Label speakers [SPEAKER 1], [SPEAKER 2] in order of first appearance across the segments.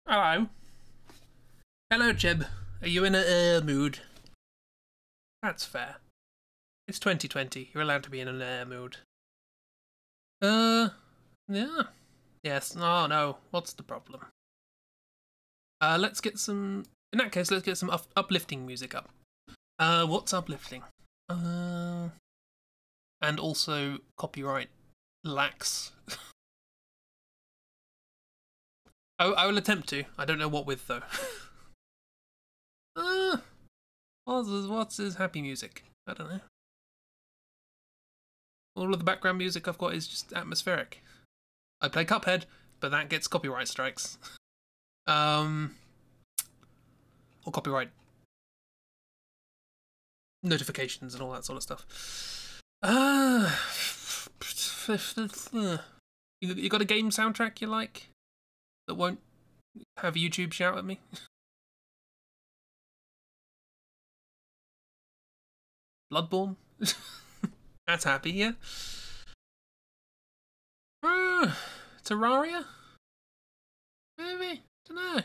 [SPEAKER 1] Hello. Hello, Jeb. Are you in a mood? That's fair. It's 2020. You're allowed to be in an mood. Yeah. Yes. Oh, no. What's the problem? Let's get some... In that case, let's get some uplifting music up. What's uplifting? And also copyright lax. I will attempt to. I don't know what with, though. What's his happy music? I don't know. All of the background music I've got is just atmospheric. I play Cuphead, but that gets copyright strikes. Or copyright notifications and all that sort of stuff. You got a game soundtrack you like that won't have YouTube shout at me? Bloodborne? That's happy, yeah. Terraria? Maybe? Dunno.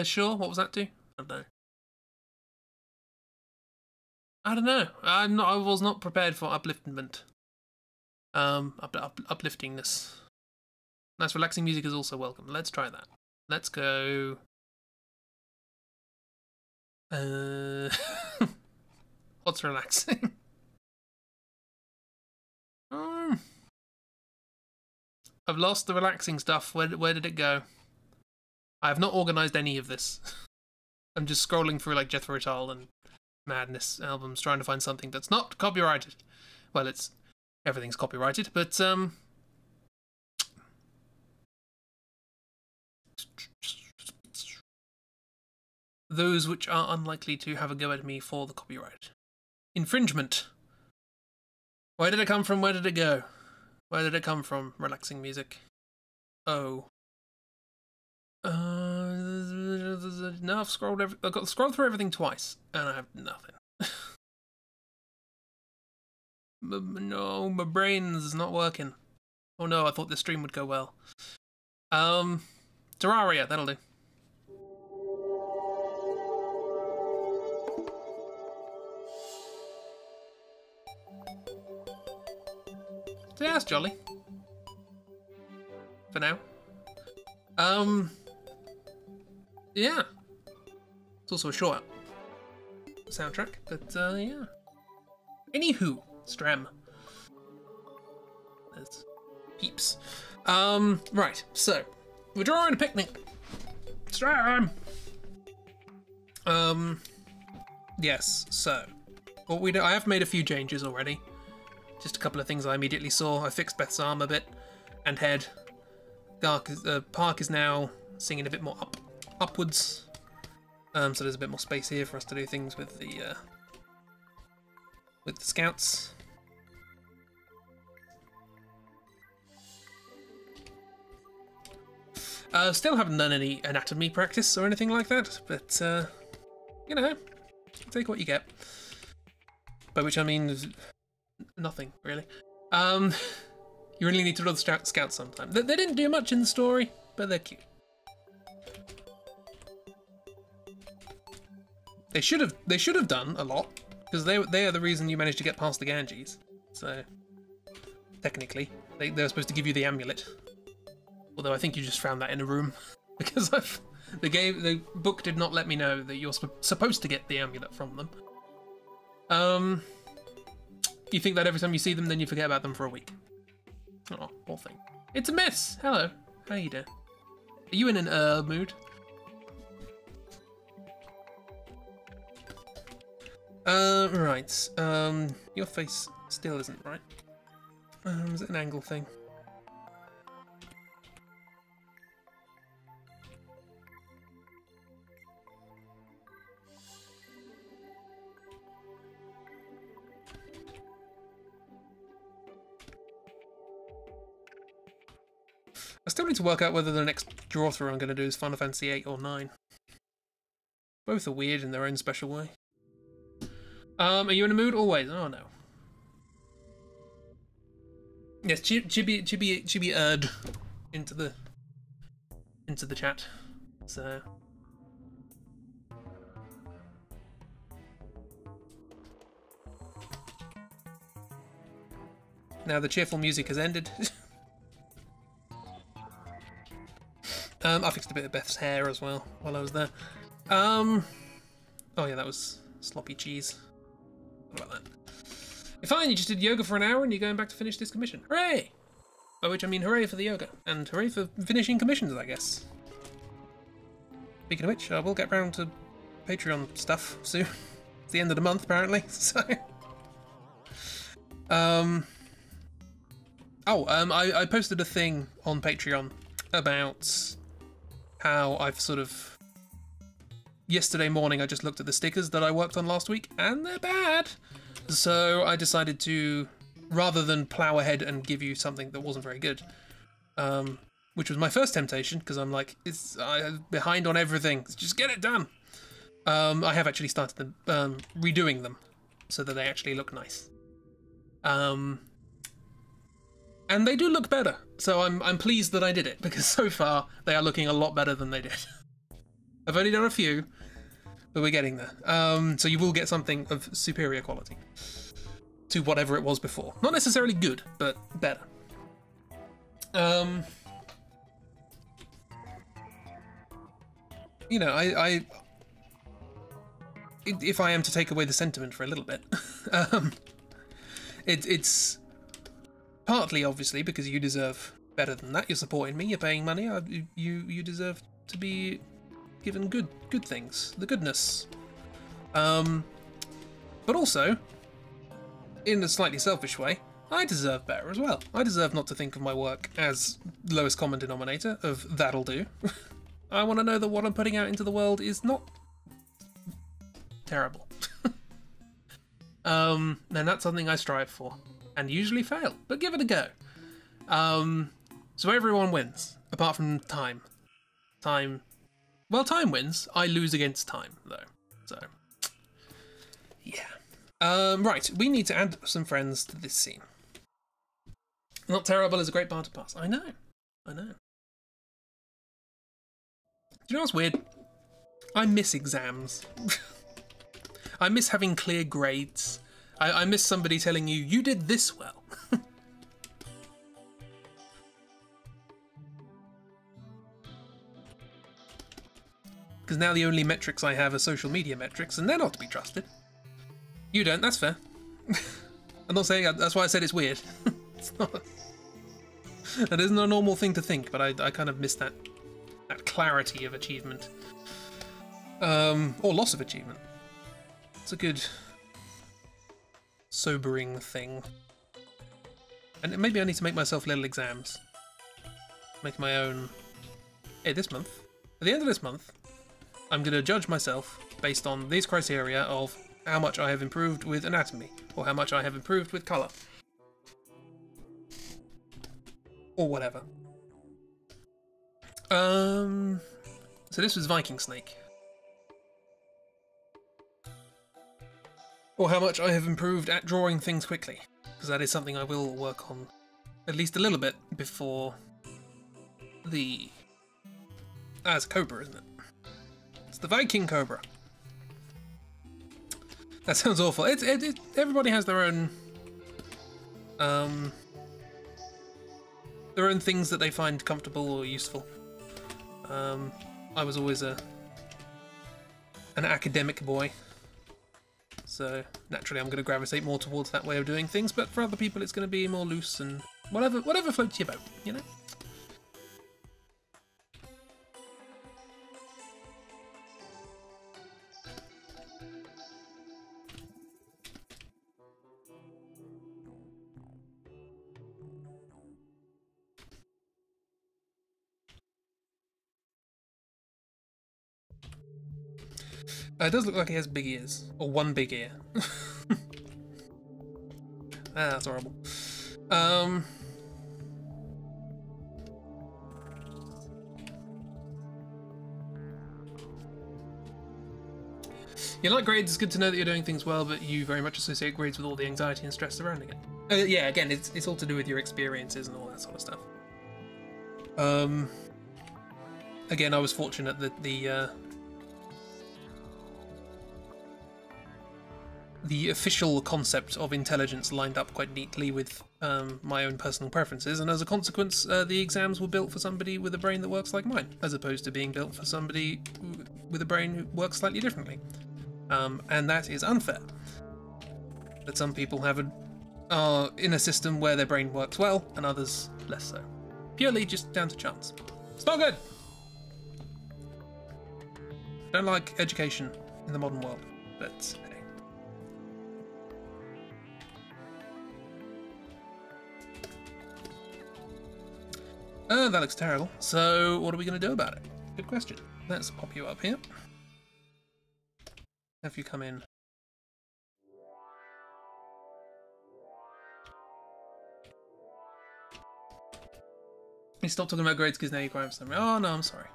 [SPEAKER 1] Sure, what was that to? I don't know. I don't know. I was not prepared for upliftment. Upliftingness. Nice relaxing music is also welcome. Let's try that. Let's go. What's relaxing? I've lost the relaxing stuff. Where did it go? I have not organised any of this. I'm just scrolling through like Jethro Tull and Madness albums, trying to find something that's not copyrighted. Well, everything's copyrighted, but those which are unlikely to have a go at me for the copyright infringement. Where did it come from? Where did it go? Where did it come from? Relaxing music. Oh. No, I've got to scroll through everything twice, and I have nothing. No, my brain's not working. Oh no, I thought this stream would go well. Terraria, that'll do. So yeah, that's jolly. For now. Yeah. It's also a short soundtrack, but yeah. Anywho, Stram. There's peeps. Right, so we're drawing a picnic. Stram! Yes, so what we do, I have made a few changes already. Just a couple of things I immediately saw. I fixed Beth's arm a bit and head. Park is now singing a bit more upwards. So there's a bit more space here for us to do things with the scouts. Still haven't done any anatomy practice or anything like that, but you know, take what you get. By which I mean nothing really. You really need to draw the scouts sometime. They didn't do much in the story, but they're cute. They should have done a lot, because they are the reason you managed to get past the Ganges. So technically, they were supposed to give you the amulet. Although I think you just found that in a room, because the book did not let me know that you're supposed to get the amulet from them. You think that every time you see them, then you forget about them for a week. Oh, poor thing. It's a miss. Hello. How you doing? Are you in an mood? Right. Your face still isn't right. Is it an angle thing? I still need to work out whether the next draw through I'm going to do is Final Fantasy 8 or 9. Both are weird in their own special way. Are you in a mood? Always. Oh no. Yes, chibi erd into the chat. So now the cheerful music has ended. I fixed a bit of Beth's hair as well while I was there. Oh yeah, that was sloppy cheese. What about that? You're fine, you just did yoga for an hour and you're going back to finish this commission. Hooray! By which I mean hooray for the yoga. And hooray for finishing commissions, I guess. Speaking of which, I will get round to Patreon stuff soon. It's the end of the month, apparently, so... I posted a thing on Patreon about how I've sort of... Yesterday morning I just looked at the stickers that I worked on last week, and they're bad! So I decided to, rather than plow ahead and give you something that wasn't very good, which was my first temptation, because I'm like, I'm behind on everything, just get it done! I have actually started redoing them, so that they actually look nice. And they do look better, so I'm pleased that I did it, because so far they are looking a lot better than they did. I've only done a few, but we're getting there. So you will get something of superior quality to whatever it was before. Not necessarily good, but better. You know, if I am to take away the sentiment for a little bit, it's partly obviously because you deserve better than that. You're supporting me. You're paying money. You deserve to be given good things, the goodness. But also, in a slightly selfish way, I deserve better as well. I deserve not to think of my work as lowest common denominator of that'll do. I want to know that what I'm putting out into the world is not terrible. And that's something I strive for, and usually fail, but give it a go. So everyone wins, apart from time. Well, time wins. I lose against time, though. So, yeah. Right, we need to add some friends to this scene. Not terrible is a great bar to pass. I know. Do you know what's weird? I miss exams. I miss having clear grades. I miss somebody telling you, you did this well. Because now the only metrics I have are social media metrics, and they're not to be trusted. You don't, that's fair. I'm not saying, that's why I said it's weird. It's not. That isn't a normal thing to think, but I kind of miss that clarity of achievement. Or loss of achievement. It's a good, sobering thing. And maybe I need to make myself little exams. Make my own. Hey, this month, at the end of this month, I'm going to judge myself based on these criteria of how much I have improved with anatomy, or how much I have improved with colour. Or whatever. So this was Viking Snake. Or how much I have improved at drawing things quickly, because that is something I will work on at least a little bit before the... it's a cobra, isn't it? It's the Viking cobra. That sounds awful. Everybody has their own things that they find comfortable or useful. I was always an academic boy, so naturally I'm going to gravitate more towards that way of doing things, but for other people it's going to be more loose and whatever floats your boat, you know? It does look like he has big ears. Or one big ear. That's horrible. You like grades, it's good to know that you're doing things well, but you very much associate grades with all the anxiety and stress surrounding it. Yeah, again, it's all to do with your experiences and all that sort of stuff. Again, I was fortunate that the official concept of intelligence lined up quite neatly with my own personal preferences, and as a consequence, the exams were built for somebody with a brain that works like mine, as opposed to being built for somebody with a brain who works slightly differently. And that is unfair. That some people are in a system where their brain works well, and others less so. Purely just down to chance. It's not good! Don't like education in the modern world, but hey. That looks terrible. So what are we going to do about it? Good question. Let's pop you up here. Have you come in? You stop talking about grades because now you cry for something. Oh no, I'm sorry.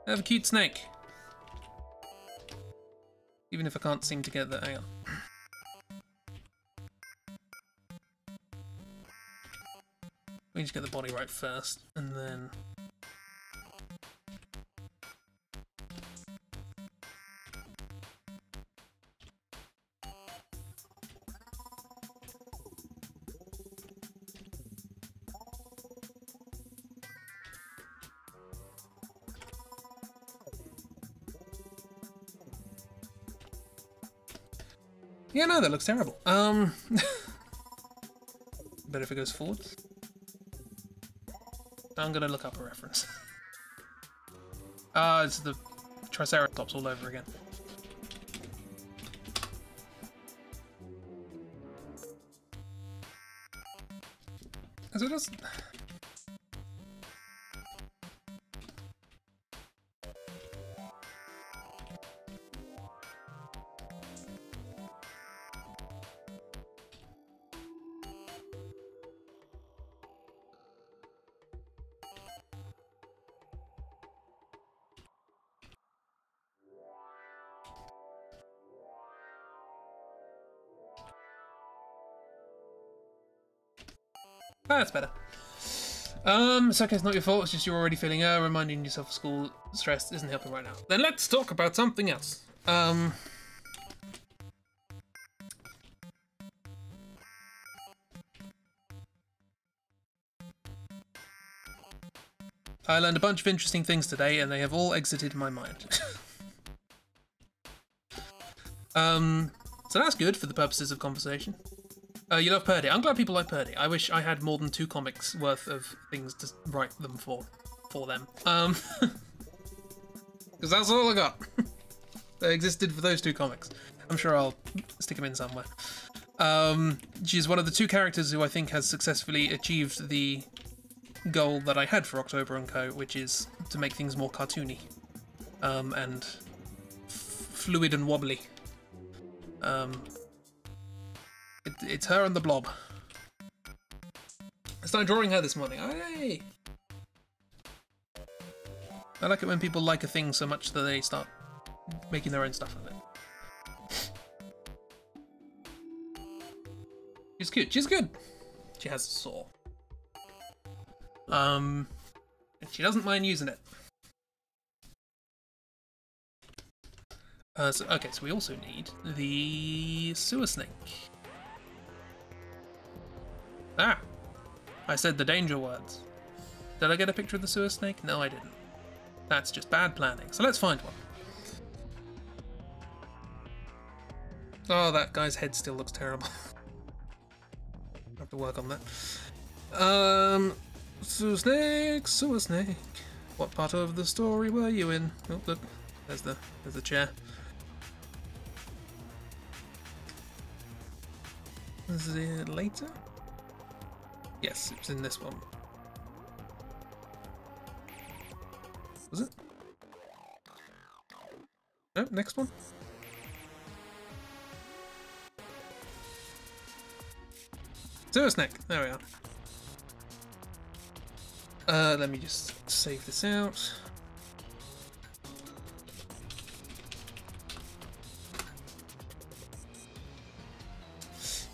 [SPEAKER 1] I have a cute snake. Even if I can't seem to get that. Hang on. We need to get the body right first, and then... Yeah, no, that looks terrible. Better if it goes forwards. I'm gonna look up a reference. It's the Triceratops all over again. So it doesn't... That's better. It's okay, it's not your fault, it's just you're already feeling reminding yourself of school stress isn't helping right now. Then let's talk about something else. I learned a bunch of interesting things today, and they have all exited my mind. So that's good for the purposes of conversation. You love Purdy. I'm glad people like Purdy. I wish I had more than 2 comics worth of things to write them for them. Because that's all I got. They existed for those 2 comics. I'm sure I'll stick them in somewhere. She's one of the 2 characters who I think has successfully achieved the goal that I had for October & Co., which is to make things more cartoony and fluid and wobbly. It's her and the Blob. I started drawing her this morning. Hey! I like it when people like a thing so much that they start making their own stuff of it. She's cute. She's good. She has a saw. And she doesn't mind using it. Okay, so we also need the sewer snake. Ah! I said the danger words. Did I get a picture of the sewer snake? No, I didn't. That's just bad planning. So let's find one. Oh, that guy's head still looks terrible. I have to work on that. Sewer snake, sewer snake. What part of the story were you in? Oh, look, there's the chair. Is it later? Yes, it's in this one. Was it? No, next one. Sewer snake. There we are. Let me just save this out.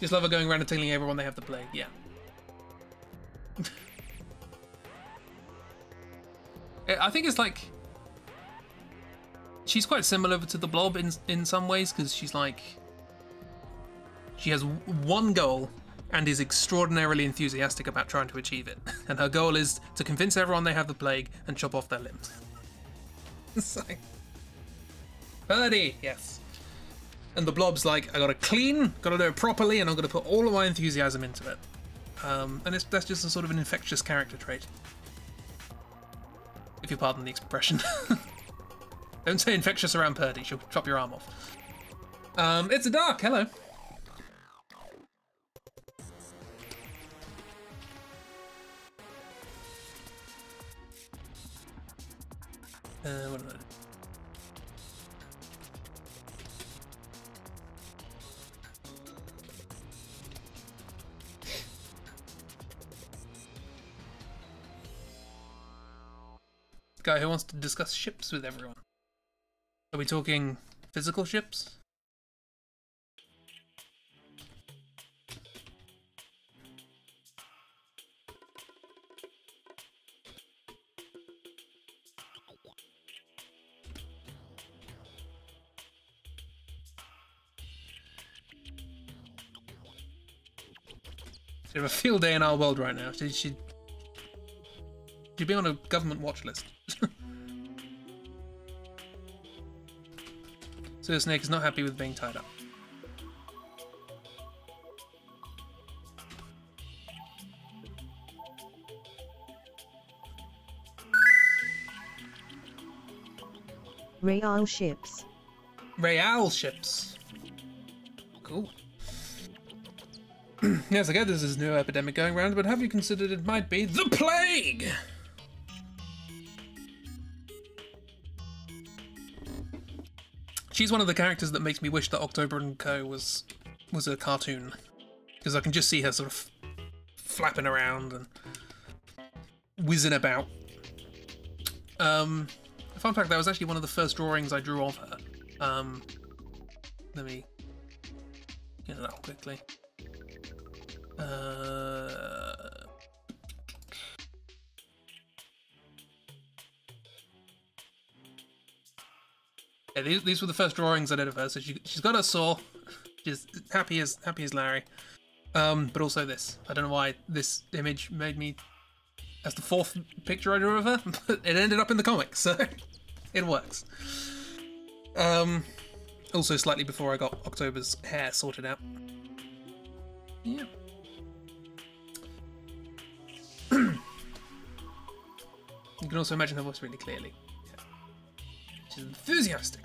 [SPEAKER 1] Just love her going around and telling everyone they have the plague. Yeah. I think it's like she's quite similar to the Blob in some ways, because she's like she has one goal and is extraordinarily enthusiastic about trying to achieve it. And her goal is to convince everyone they have the plague and chop off their limbs. It's like, Purdy, yes. And the Blob's like, I gotta clean, gotta do it properly, and I'm gonna put all of my enthusiasm into it. And that's just a sort of an infectious character trait. If you pardon the expression. Don't say infectious around Purdy, she'll chop your arm off. It's a dark, hello. What am I doing? Guy who wants to discuss ships with everyone. Are we talking physical ships? She'd have a field day in our world right now. She'd be on a government watch list. So the snake is not happy with being tied up.
[SPEAKER 2] Real ships.
[SPEAKER 1] Real ships. Cool. Yes, I get this is a new epidemic going around, but have you considered it might be the plague? She's one of the characters that makes me wish that October and Co. was a cartoon. Because I can just see her sort of flapping around and whizzing about. Fun fact, that was actually one of the first drawings I drew of her. Let me get it up quickly. Yeah, these were the first drawings I did of her. So she's got a saw. She's happy as Larry. But also this. I don't know why this image made me. That's the fourth picture I drew of her. But it ended up in the comic, so it works. Also slightly before I got October's hair sorted out. Yeah. You can also imagine her voice really clearly. She's enthusiastic.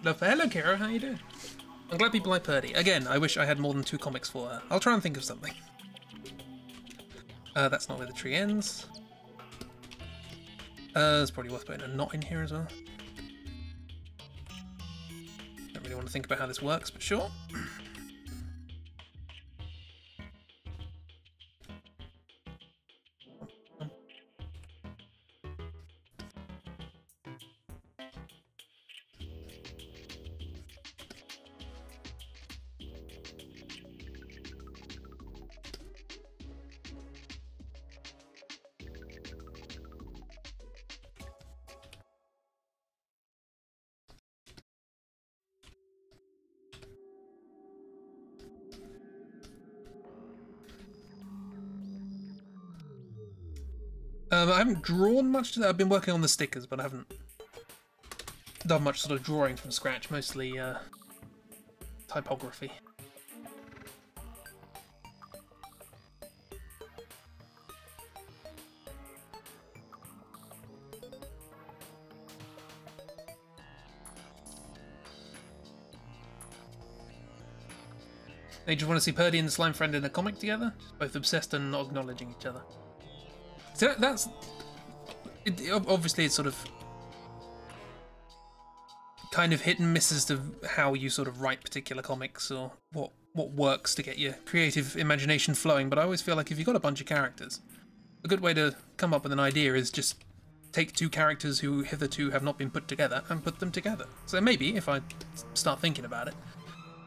[SPEAKER 1] Hello, Kira. How you doing? I'm glad people like Purdy. Again, I wish I had more than 2 comics for her. I'll try and think of something. That's not where the tree ends. It's probably worth putting a knot in here as well. Don't really want to think about how this works, but sure. I haven't drawn much today. I've been working on the stickers, but I haven't done much sort of drawing from scratch, mostly typography. They just want to see Purdy and the slime friend in a comic together, both obsessed and not acknowledging each other. So that's obviously it's sort of kind of hit and miss as to how you sort of write particular comics or what works to get your creative imagination flowing. But I always feel like if you've got a bunch of characters, a good way to come up with an idea is just take 2 characters who hitherto have not been put together and put them together. So maybe if I start thinking about it,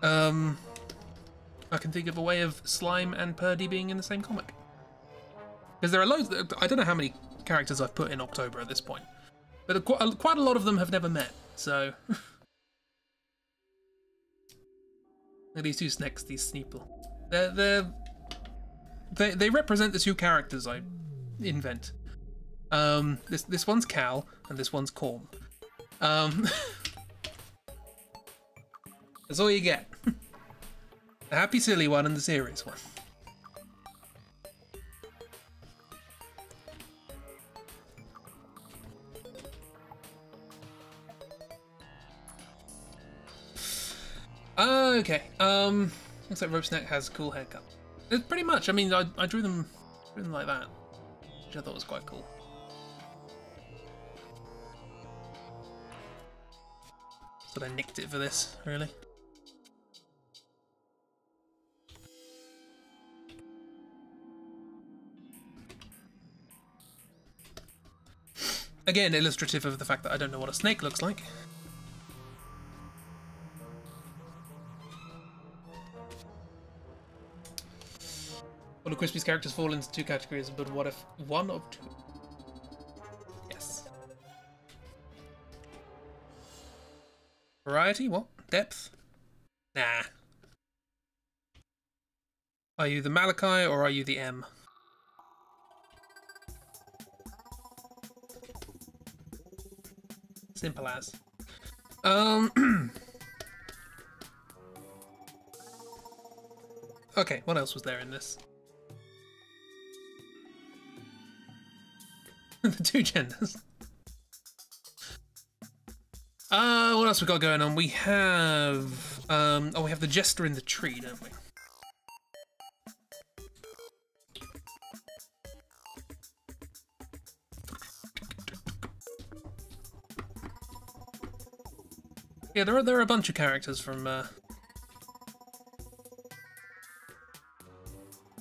[SPEAKER 1] I can think of a way of Slime and Purdy being in the same comic. Because there are loads. I don't know how many characters I've put in October at this point, but quite a lot of them have never met. So these two snakes, these Sneeple, they represent the two characters I invent. This one's Cal and this one's Corm. That's all you get. The happy silly one and the serious one. Okay. Looks like Rope Snack has a cool haircut. It's pretty much. I mean, I drew them like that, which I thought was quite cool. But I nicked it for this, really. Again, illustrative of the fact that I don't know what a snake looks like. All of Crispy's characters fall into two categories, but what if one of two? Yes. Variety? What? Depth? Nah. Are you the Malachi or are you the M? Simple as. Okay, what else was there in this? The two genders. What else we got going on? We have oh, we have the jester in the tree, don't we? Yeah, there are a bunch of characters from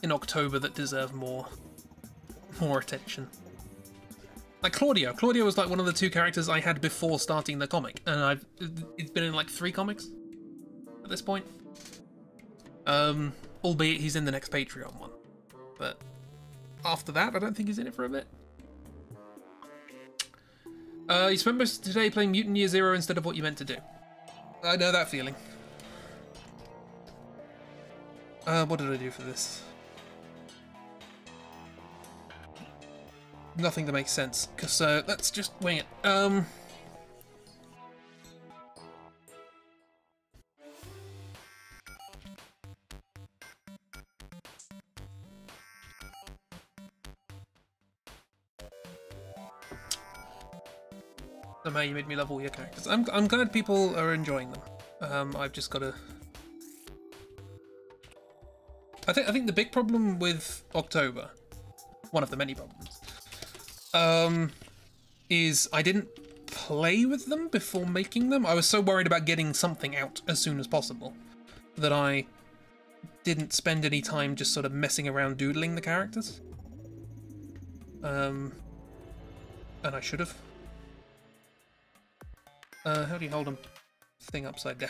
[SPEAKER 1] in October that deserve more attention. Like Claudio. Claudio was like one of the two characters I had before starting the comic, and it's been in like 3 comics at this point. Albeit he's in the next Patreon one. But after that, I don't think he's in it for a bit. You spent most of today playing Mutant Year Zero instead of what you meant to do. I know that feeling. What did I do for this? Nothing that makes sense, because let's just wing it. Somehow you made me love all your characters. I'm glad people are enjoying them. I've just got to. I think the big problem with October, one of the many problems, is I didn't play with them before making them. I was so worried about getting something out as soon as possible that I didn't spend any time just sort of messing around doodling the characters. And I should have. How do you hold a thing upside down?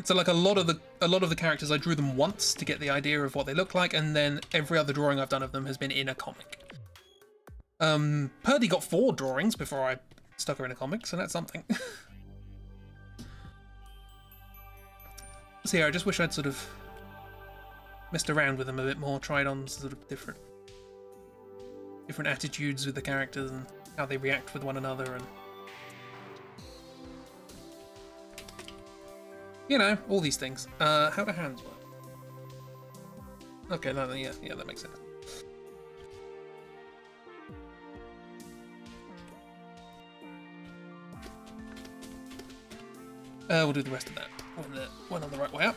[SPEAKER 1] So like a lot of the characters, I drew them once to get the idea of what they look like, and then every other drawing I've done of them has been in a comic. Purdy got 4 drawings before I stuck her in a comic, so that's something. So yeah, I just wish I'd sort of messed around with them a bit more, tried on sort of different attitudes with the characters and how they react with one another, and you know, all these things. How do hands work? Okay, no, yeah, that makes sense. We'll do the rest of that when on the right way up.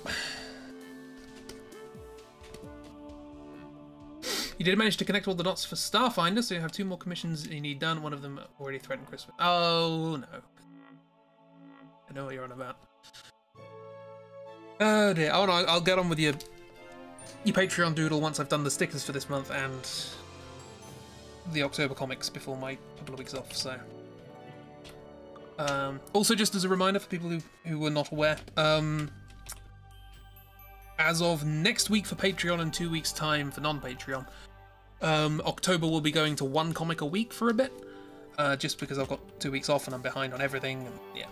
[SPEAKER 1] You did manage to connect all the dots for Starfinder, so you have 2 more commissions you need done. One of them already threatened Christmas. Oh no. I know what you're on about. Oh dear. Oh no, I'll get on with your Patreon doodle once I've done the stickers for this month and the October comics before my couple of weeks off, so. Also, just as a reminder for people who were not aware, as of next week for Patreon and 2 weeks' time for non-Patreon, October will be going to 1 comic a week for a bit, just because I've got 2 weeks off and I'm behind on everything, and yeah.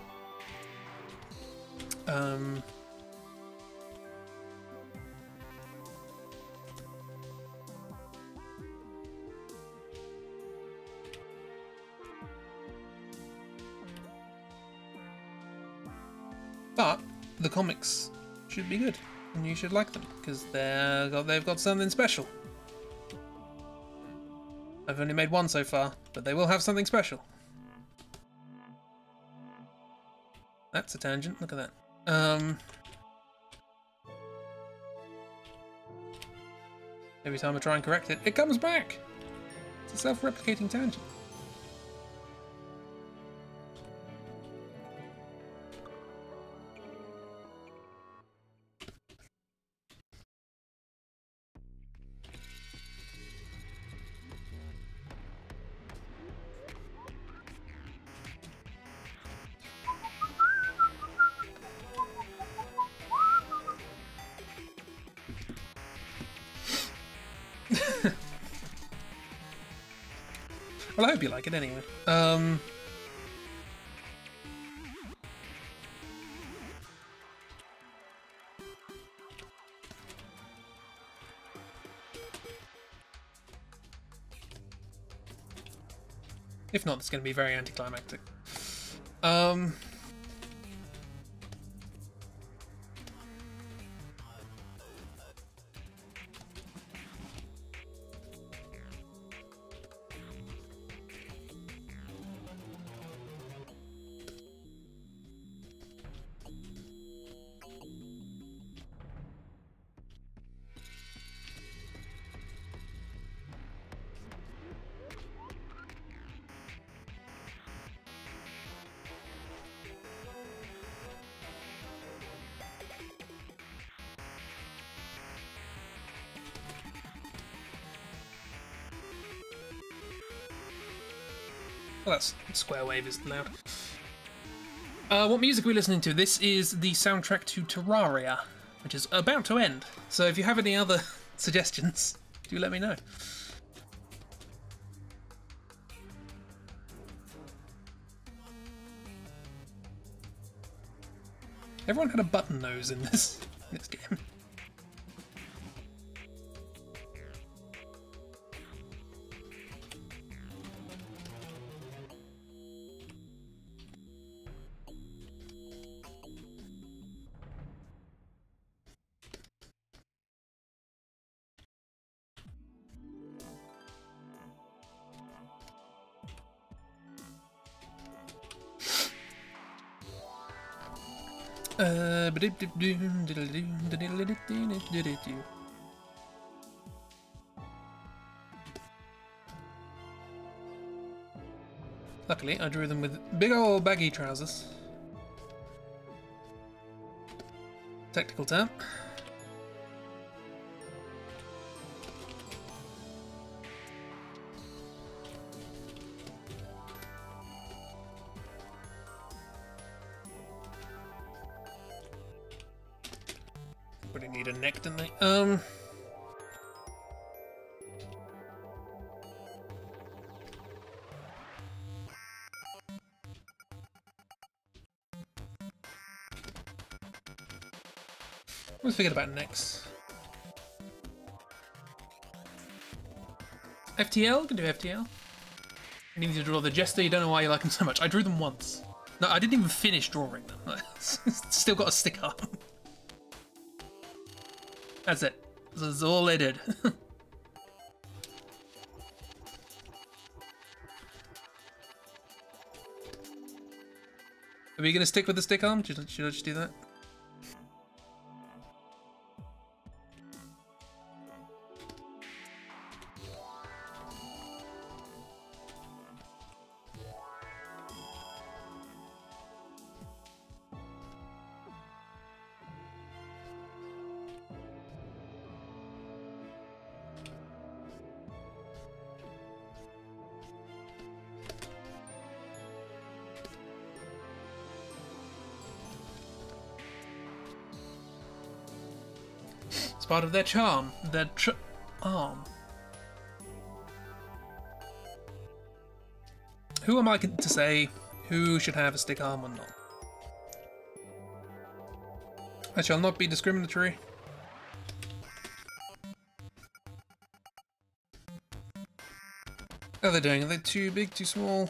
[SPEAKER 1] But the comics should be good, and you should like them, because they've got something special. I've only made 1 so far, but they will have something special. That's a tangent, look at that. Every time I try and correct it, it comes back! It's a self-replicating tangent. Well, I hope you like it anyway. If not, it's going to be very anticlimactic. Well, that's square wave is loud. What music are we listening to? This is the soundtrack to Terraria, which is about to end. So if you have any other suggestions, do let me know. Everyone had a button nose in this game. Luckily, I drew them with big old baggy trousers. Technical term. Would need a neck, didn't they? Let's forget about necks. FTL? Can do FTL. I need to draw the Jester. You don't know why you like them so much. I drew them once. No, I didn't even finish drawing them. Still got a stick arm. That's it. That's all they did. Are we going to stick with the stick arm? Should I just do that? part of their charm, their arm. Who am I to say who should have a stick arm or not? I shall not be discriminatory. How are they doing? Are they too big, too small?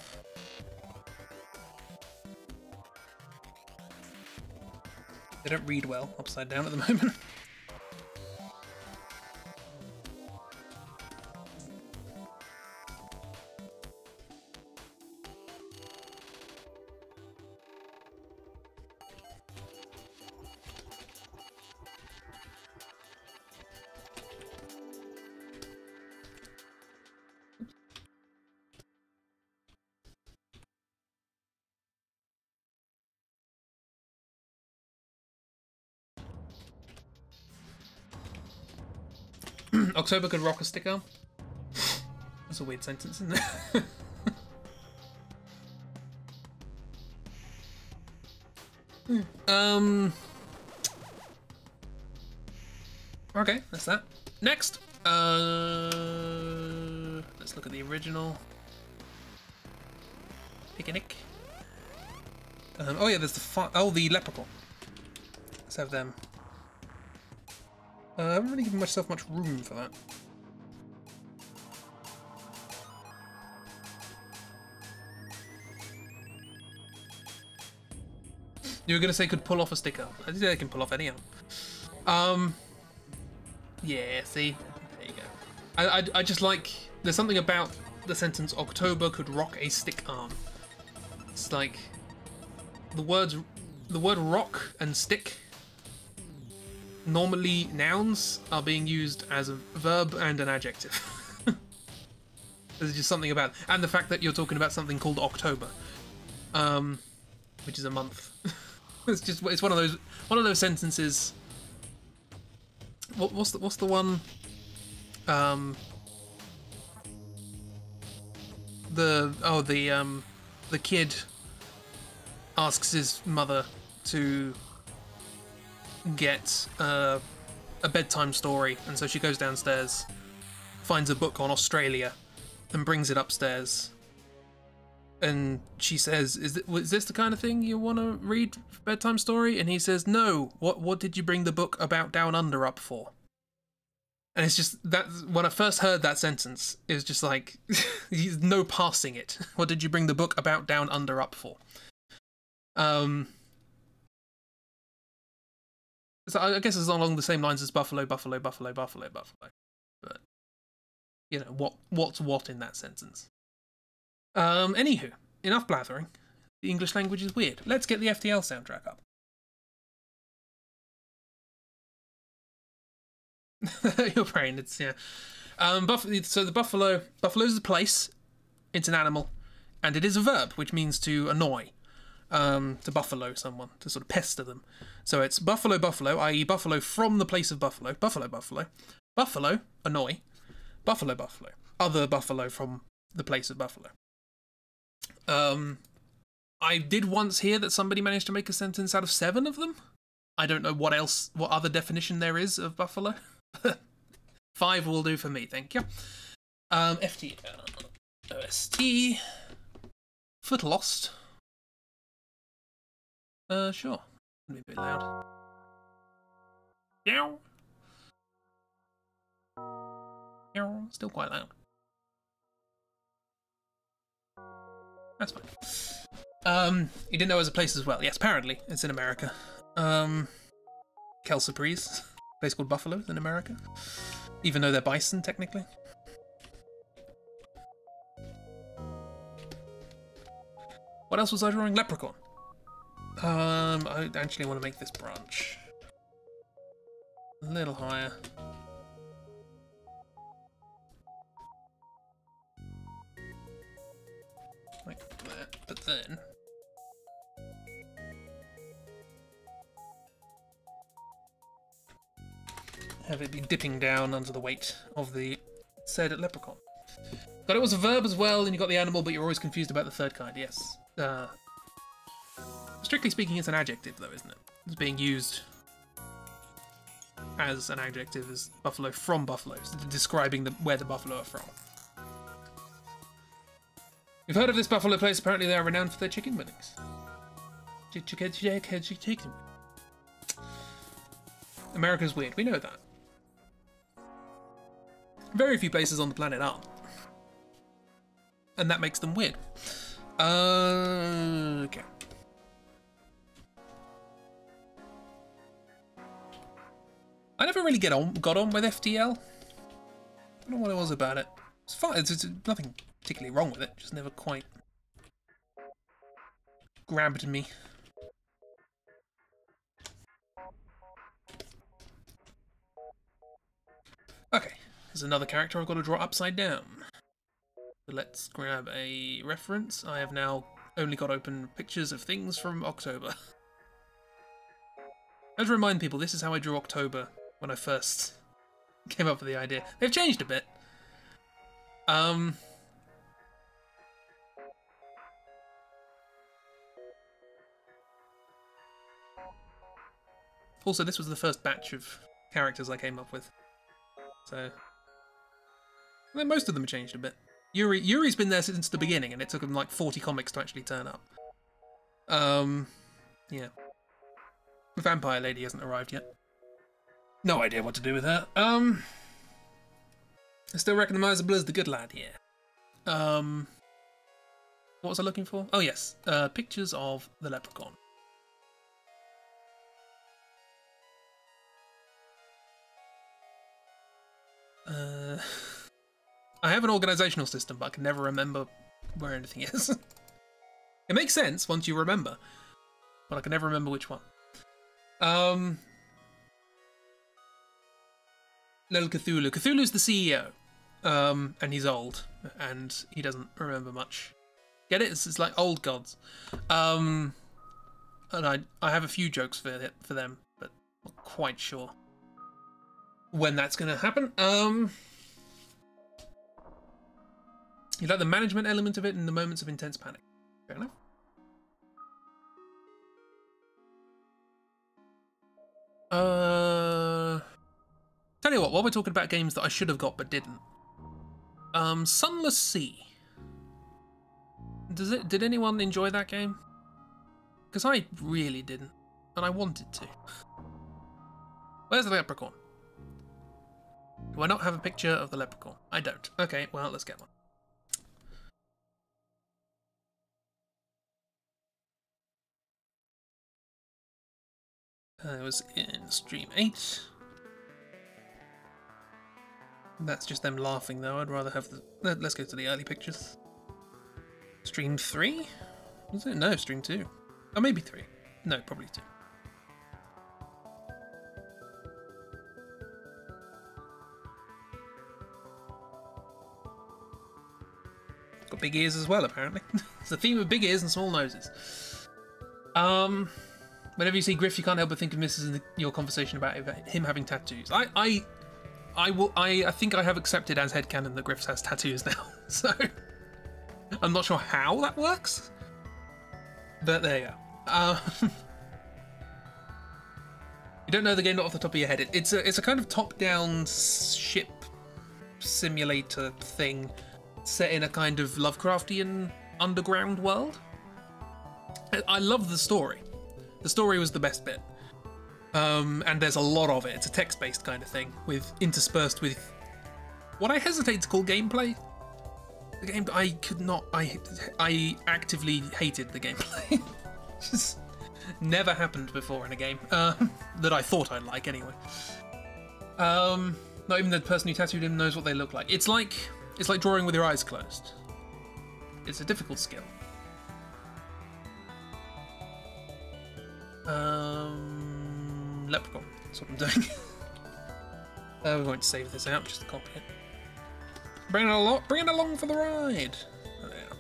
[SPEAKER 1] They don't read well upside down at the moment. October could rock a stick arm. That's a weird sentence, isn't it? Okay, that's that. Next, let's look at the original. Picnic. Oh yeah, there's the leprechaun. Let's have them. I haven't really given myself much room for that. You were going to say could pull off a sticker. I think they can pull off any arm. Yeah, see? There you go. I just like... There's something about the sentence, October could rock a stick arm. It's like... The word rock and stick... Normally, nouns are being used as a verb and an adjective. There's just something about it. And the fact that you're talking about something called October, which is a month. It's one of those sentences. What's the one? The kid asks his mother to get a bedtime story, and so she goes downstairs, finds a book on Australia, and brings it upstairs. And she says, "Is this the kind of thing you want to read for bedtime story?" And he says, "No. What did you bring the book about Down Under up for?" And it's just that when I first heard that sentence, it was just like, no passing it. What did you bring the book about Down Under up for? So I guess it's along the same lines as buffalo, buffalo, buffalo, buffalo, buffalo. But, you know, what's what in that sentence? Anywho, enough blathering. The English language is weird. Let's get the FTL soundtrack up. Your brain, it's, yeah. So the buffalo's a place, it's an animal, and it is a verb, which means to annoy. To buffalo someone, to sort of pester them. So it's buffalo, buffalo, i.e. buffalo from the place of buffalo, buffalo, buffalo, buffalo, annoy, buffalo, buffalo, other buffalo from the place of buffalo. I did once hear that somebody managed to make a sentence out of 7 of them. I don't know what other definition there is of buffalo. 5 will do for me, thank you. FT, OST, foot lost. Sure. Be a bit loud. Meow. Meow. Still quite loud. That's fine. You didn't know it was a place as well. Yes, apparently it's in America. Kelsoprees, a place called Buffalo in America, even though they're bison technically. What else was I drawing? Leprechaun. I actually want to make this branch a little higher. Like that, but then have it be dipping down under the weight of the said leprechaun. Got it was a verb as well, and you got the animal, but you're always confused about the third kind, yes. Strictly speaking, it's an adjective, though, isn't it? It's being used as an adjective as buffalo from buffalo, so describing where the buffalo are from. We've heard of this buffalo place. Apparently they are renowned for their chicken wings. Chicken. America's weird. We know that. Very few places on the planet aren't. And that makes them weird. Okay. I never really got on with FTL. I don't know what it was about it. It's fine. It's nothing particularly wrong with it. Just never quite grabbed me. Okay, there's another character I've got to draw upside down. So let's grab a reference. I have now only got open pictures of things from October. I have to remind people, this is how I drew October when I first came up with the idea. They've changed a bit. Also, this was the first batch of characters I came up with. So, well, most of them changed a bit. Yuri's been there since the beginning, and it took him like 40 comics to actually turn up. Yeah. The vampire lady hasn't arrived yet. No idea what to do with her. Still recognisable as the good lad here. What was I looking for? Oh yes, pictures of the leprechaun. I have an organisational system, but I can never remember where anything is. It makes sense once you remember, but I can never remember which one. Little Cthulhu. Cthulhu's the CEO, and he's old, and he doesn't remember much. Get it? It's like old gods. And I have a few jokes for them, but not quite sure when that's going to happen. You like the management element of it in the moments of intense panic. Fair enough. Tell you what, while we're talking about games that I should have got but didn't. Sunless Sea. Did anyone enjoy that game? Because I really didn't, and I wanted to. Where's the leprechaun? Do I not have a picture of the leprechaun? I don't. Okay, well, let's get one. It was in stream 8. That's just them laughing though. I'd rather have the... Let's go to the early pictures. Stream 3? Was it? No, stream 2. Oh, maybe 3. No, probably 2. Got big ears as well, apparently. It's the theme of big ears and small noses. Whenever you see Griff, you can't help but think of Mrs. in your conversation about him having tattoos. I think I have accepted as headcanon that Griff has tattoos now, so I'm not sure how that works, but there you go. You don't know the game not off the top of your head. It's a kind of top-down ship simulator thing set in a kind of Lovecraftian underground world. I love the story. The story was the best bit. And there's a lot of it. It's a text-based kind of thing, interspersed with what I hesitate to call gameplay. The game I could not. I actively hated the gameplay. Just never happened before in a game that I thought I'd like anyway. Not even the person who tattooed him knows what they look like. It's like drawing with your eyes closed. It's a difficult skill. Leprechaun. That's what I'm doing. We're going to save this out just to copy it. Bring it along for the ride. Oh, yeah.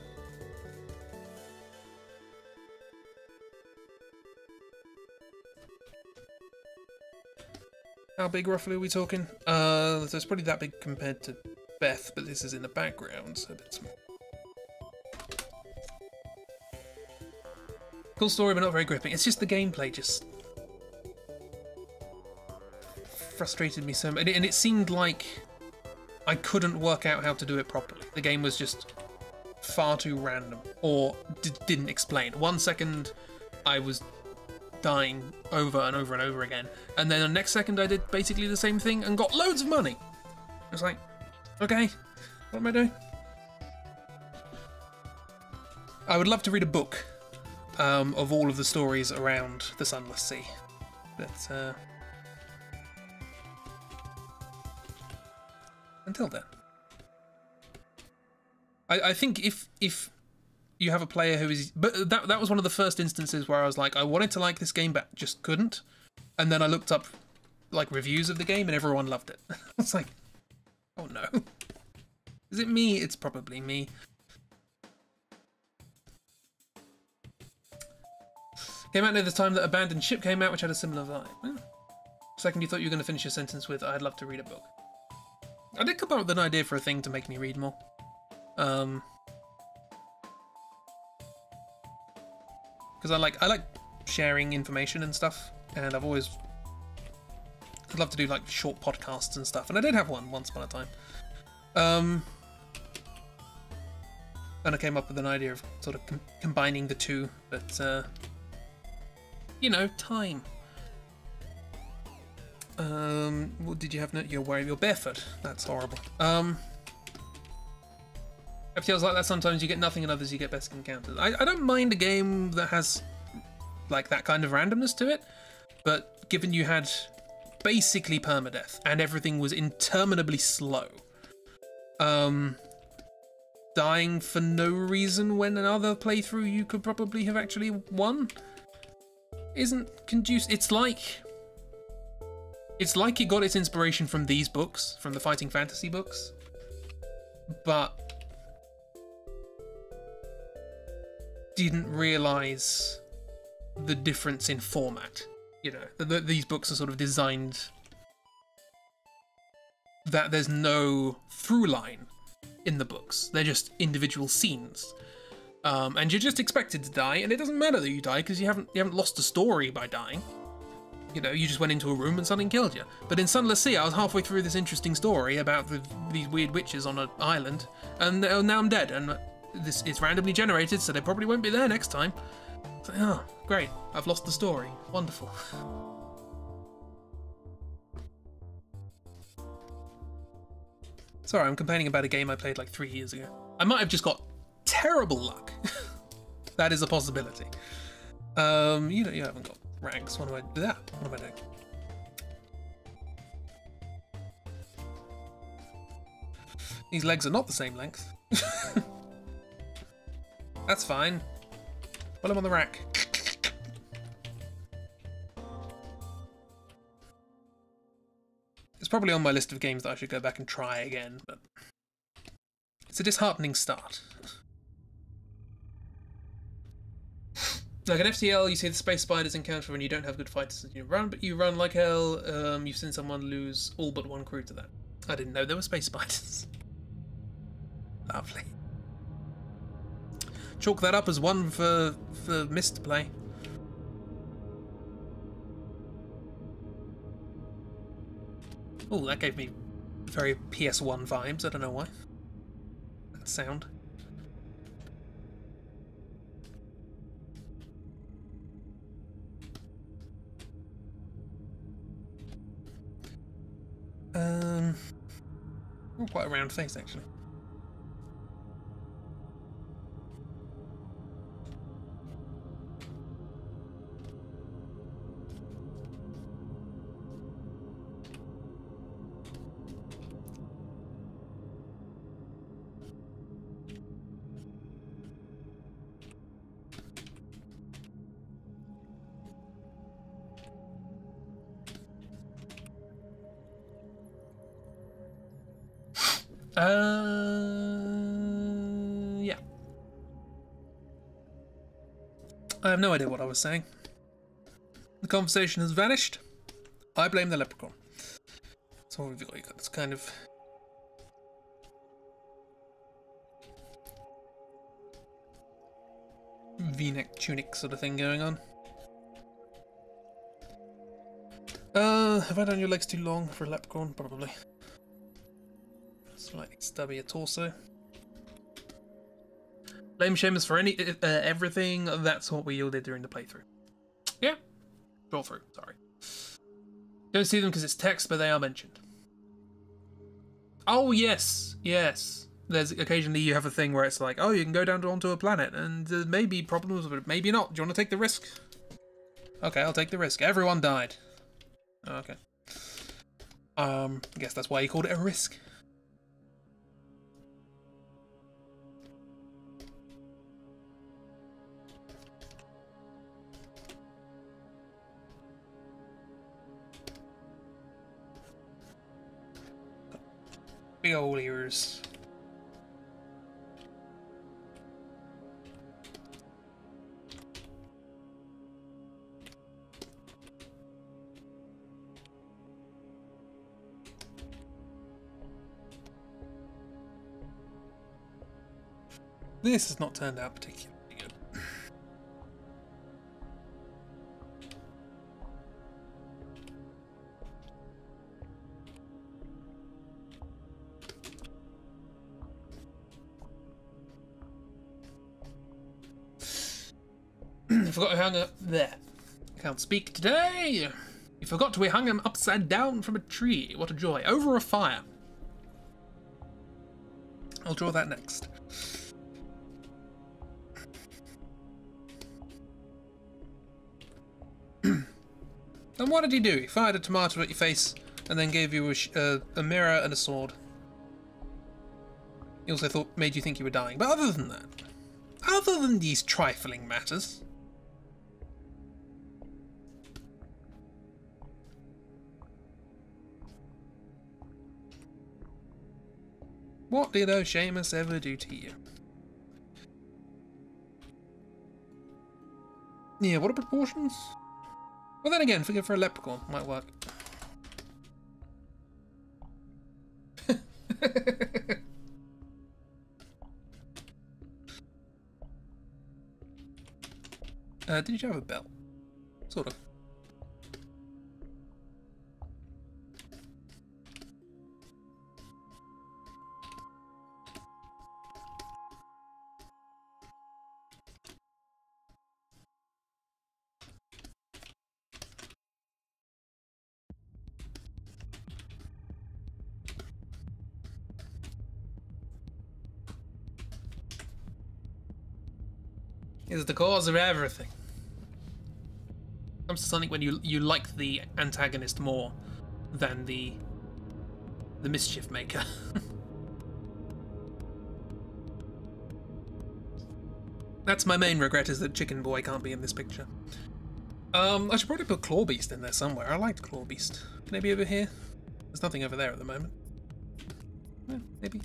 [SPEAKER 1] How big roughly are we talking? So it's probably that big compared to Beth, but this is in the background, so a bit small. Cool story, but not very gripping. It's just the gameplay just frustrated me so much, and it seemed like I couldn't work out how to do it properly. The game was just far too random, or didn't explain. 1 second I was dying over and over and over again, and then the next second I did basically the same thing and got loads of money. I was like, okay, what am I doing? I would love to read a book of all of the stories around the Sunless Sea, but until then, I think if you have a player who is, but that was one of the first instances where I was like, I wanted to like this game but just couldn't, and then I looked up like reviews of the game and everyone loved it. I was like, oh no, is it me? It's probably me. Came out near the time that Abandoned Ship came out, which had a similar vibe. Oh. Second, you thought you were going to finish your sentence with, I'd love to read a book. I did come up with an idea for a thing to make me read more. Because I like sharing information and stuff, and I'd love to do like short podcasts and stuff, and I did have one once upon a time. And I came up with an idea of sort of combining the two, but you know, time. What did you have? You're wearing your barefoot. That's horrible. It feels like that sometimes you get nothing and others you get best encounters. I don't mind a game that has like that kind of randomness to it, but given you had basically permadeath and everything was interminably slow, dying for no reason when another playthrough you could probably have actually won isn't conducive. It's like it got its inspiration from these books, from the fighting fantasy books, but didn't realize the difference in format. You know, these books are sort of designed that there's no through line in the books. They're just individual scenes. And you're just expected to die, and it doesn't matter that you die because you haven't lost a story by dying. You know, you just went into a room and something killed you. But in Sunless Sea, I was halfway through this interesting story about these weird witches on an island, and now I'm dead, and it's randomly generated, so they probably won't be there next time. It's like, oh, great, I've lost the story. Wonderful. Sorry, I'm complaining about a game I played like 3 years ago. I might have just got terrible luck. That is a possibility. You know, you haven't got ranks. What am I doing? What am I doing? These legs are not the same length. That's fine. Well, I'm on the rack. It's probably on my list of games that I should go back and try again, but it's a disheartening start. Like an FTL, you see the space spiders encounter when you don't have good fighters and you run, but you run like hell. You've seen someone lose all but one crew to that. I didn't know there were space spiders. Lovely. Chalk that up as one for missed play. Oh, that gave me very PS1 vibes. I don't know why. That sound. Quite a round face, actually. Yeah. I have no idea what I was saying. The conversation has vanished. I blame the leprechaun. So what have you got? You got this kind of V-neck tunic sort of thing going on. Have I done your legs too long for a leprechaun? Probably. Slightly stubby torso. Blame Shamus for everything. That's what we yielded during the playthrough. Yeah. Draw through, sorry. Don't see them because it's text, but they are mentioned. Oh, yes. Yes. There's occasionally you have a thing where it's like, oh, you can go down onto a planet and maybe problems, but maybe not. Do you want to take the risk? Okay, I'll take the risk. Everyone died. Okay. I guess that's why you called it a risk. Big old ears. This has not turned out particularly good. I forgot to hang up there. Can't speak today. You forgot we hung him upside down from a tree. What a joy. Over a fire. I'll draw that next. And what did he do? He fired a tomato at your face and then gave you a mirror and a sword. He also made you think you were dying. But other than that, other than these trifling matters, what did Seamus ever do to you? Yeah, what are proportions? Well, then again, forgive for a leprechaun. Might work. Did you have a belt? Sort of. Is the cause of everything. Comes to something when you like the antagonist more than the mischief maker. That's my main regret, is that Chicken Boy can't be in this picture. I should probably put Claw Beast in there somewhere. I liked Claw Beast. Can I be over here? There's nothing over there at the moment. Yeah, maybe.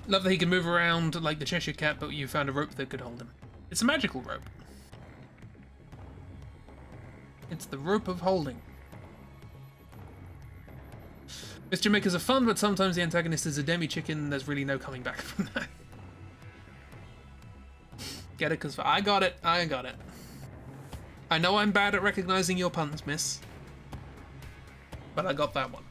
[SPEAKER 1] Love that he can move around like the Cheshire Cat, but you found a rope that could hold him. It's a magical rope. It's the rope of holding. Mischief makers are fun, but sometimes the antagonist is a demi-chicken and there's really no coming back from that. Get it? Because I got it. I got it. I know I'm bad at recognizing your puns, miss. But I got that one.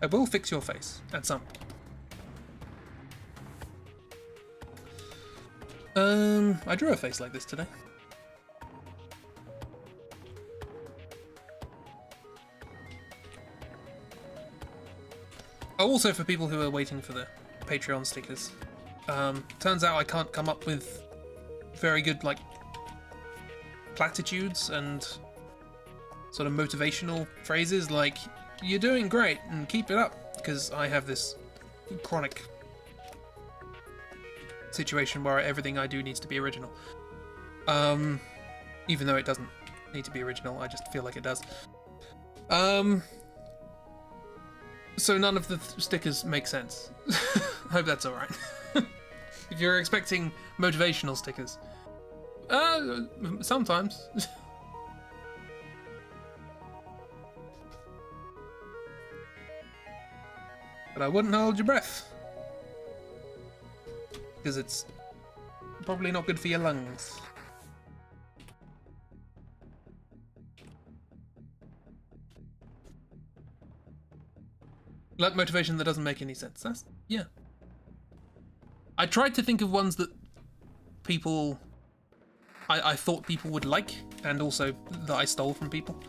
[SPEAKER 1] I will fix your face at some point. I drew a face like this today. Oh, also for people who are waiting for the Patreon stickers. Turns out I can't come up with very good, like, platitudes and sort of motivational phrases like, you're doing great and keep it up, because I have this chronic situation where everything I do needs to be original. Even though it doesn't need to be original, I just feel like it does. So none of the stickers make sense. I hope that's alright. If you're expecting motivational stickers, sometimes. But I wouldn't hold your breath, because it's probably not good for your lungs. Like motivation that doesn't make any sense. That's, yeah. I tried to think of ones that people, I thought people would like, and also that I stole from people.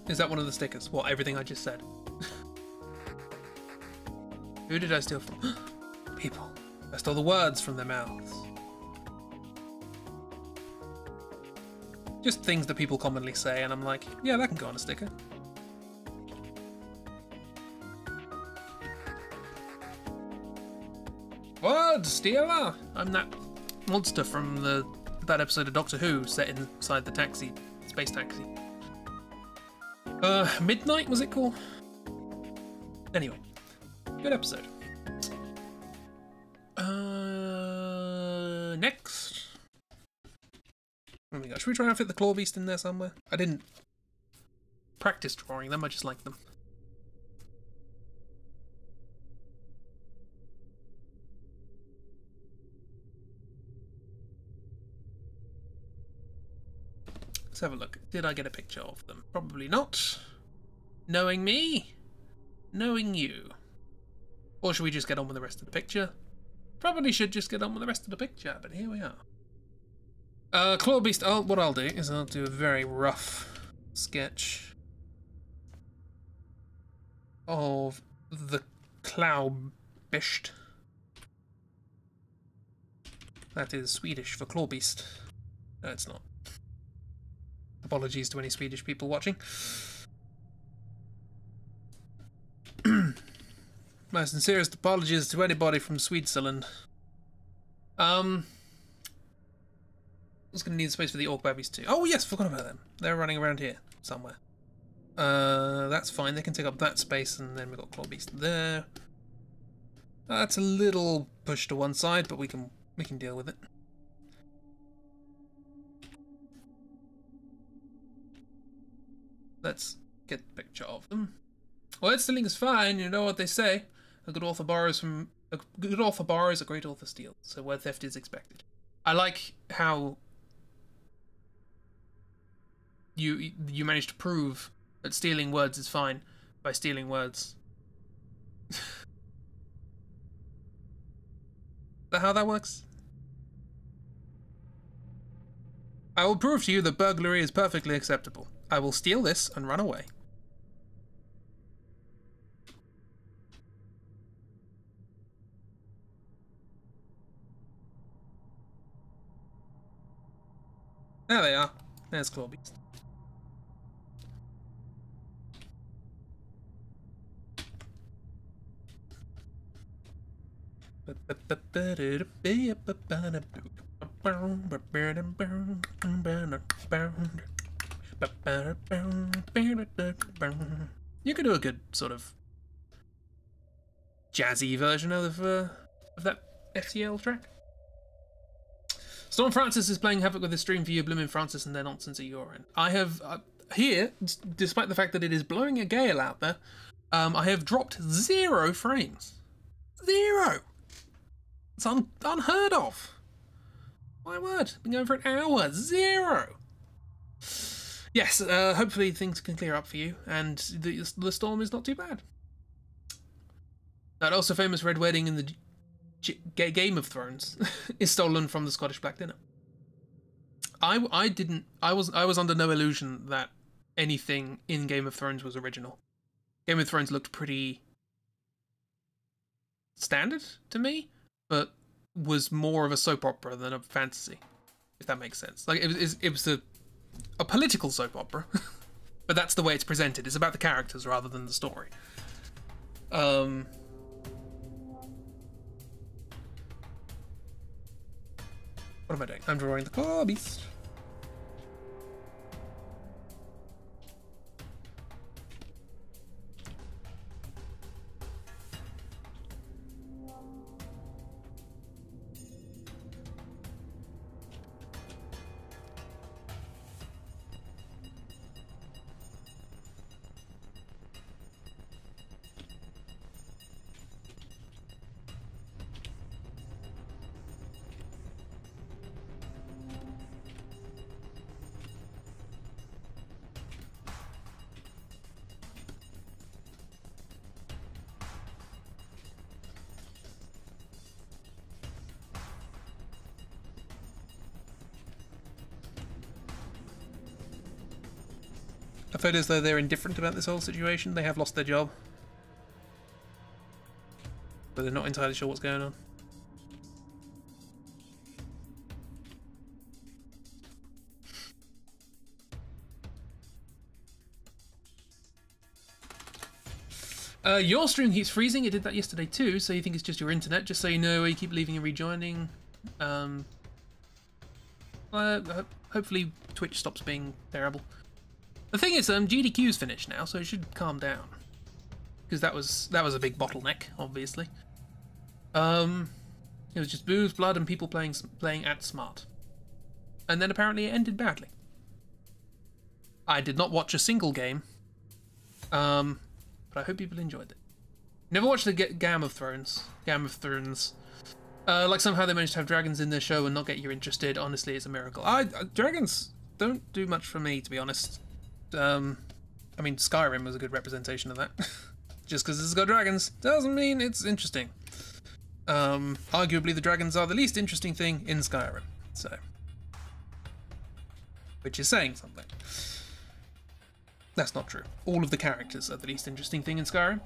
[SPEAKER 1] Is that one of the stickers? What, everything I just said? Who did I steal from? People. I stole the words from their mouths. Just things that people commonly say, and I'm like, yeah, that can go on a sticker. Word stealer! I'm that monster from that episode of Doctor Who set inside the taxi, space taxi. Midnight was it called? Anyway, good episode. Next. Oh my gosh, should we try and fit the claw beast in there somewhere? I didn't practice drawing them, I just like them. Let's have a look. Did I get a picture of them? Probably not. Knowing me, knowing you. Or should we just get on with the rest of the picture? Probably should just get on with the rest of the picture, but here we are. Claw Beast, what I'll do is I'll do a very rough sketch of the Klaubeist. That is Swedish for Claw Beast. No, it's not. Apologies to any Swedish people watching. My sincerest apologies to anybody from Switzerland. I was going to need space for the orc babies too. Oh yes, forgot about them. They're running around here somewhere. That's fine. They can take up that space, and then we've got Claw Beast there. That's a little pushed to one side, but we can deal with it. Let's get the picture of them. Well, stealing is fine. You know what they say. A good author borrows a great author steals. So word theft is expected. I like how you managed to prove that stealing words is fine by stealing words. Is that how that works? I will prove to you that burglary is perfectly acceptable. I will steal this and run away. There they are. There's Claw Beast. You could do a good sort of jazzy version of that FTL track. Storm Francis is playing havoc with the stream for you, Bloomin' Francis, and their nonsense at your end. I have here, despite the fact that it is blowing a gale out there, I have dropped 0 frames. 0. It's unheard of. My word, been going for an hour. 0. Yes, hopefully things can clear up for you, and the storm is not too bad. That also famous red wedding in the Game of Thrones is stolen from the Scottish Black Dinner. I was under no illusion that anything in Game of Thrones was original. Game of Thrones looked pretty standard to me, but was more of a soap opera than a fantasy, if that makes sense. Like it was a political soap opera, but that's the way it's presented. It's about the characters rather than the story. What am I doing? I'm drawing the claw beast. I feel as though they're indifferent about this whole situation. They have lost their job, but they're not entirely sure what's going on. Your stream keeps freezing. It did that yesterday too, so you think it's just your internet. Just so you know, you keep leaving and rejoining. Hopefully Twitch stops being terrible. The thing is, GDQ's finished now, so it should calm down. Because that was a big bottleneck, obviously. It was just booze, blood, and people playing at smart. And then apparently it ended badly. I did not watch a single game. But I hope people enjoyed it. Never watched the Game of Thrones. Like somehow they managed to have dragons in their show and not get you interested. Honestly, it's a miracle. Dragons don't do much for me, to be honest. I mean, Skyrim was a good representation of that. Just because it's got dragons doesn't mean it's interesting. Arguably, the dragons are the least interesting thing in Skyrim. So, which is saying something. That's not true. All of the characters are the least interesting thing in Skyrim.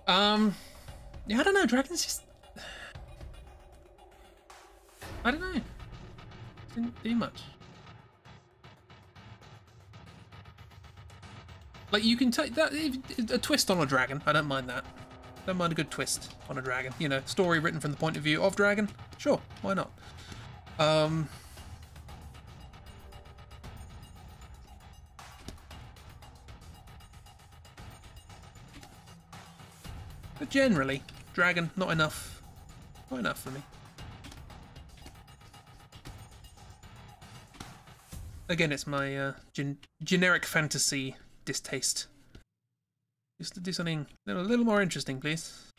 [SPEAKER 1] Yeah, I don't know. Dragons just... I don't know. Didn't do much. Like, you can take that... A twist on a dragon. I don't mind that. Don't mind a good twist on a dragon. You know, story written from the point of view of dragon. Sure, why not? But generally, dragon, not enough. Not enough for me. Again, it's my generic fantasy distaste. Just to do something a little more interesting, please.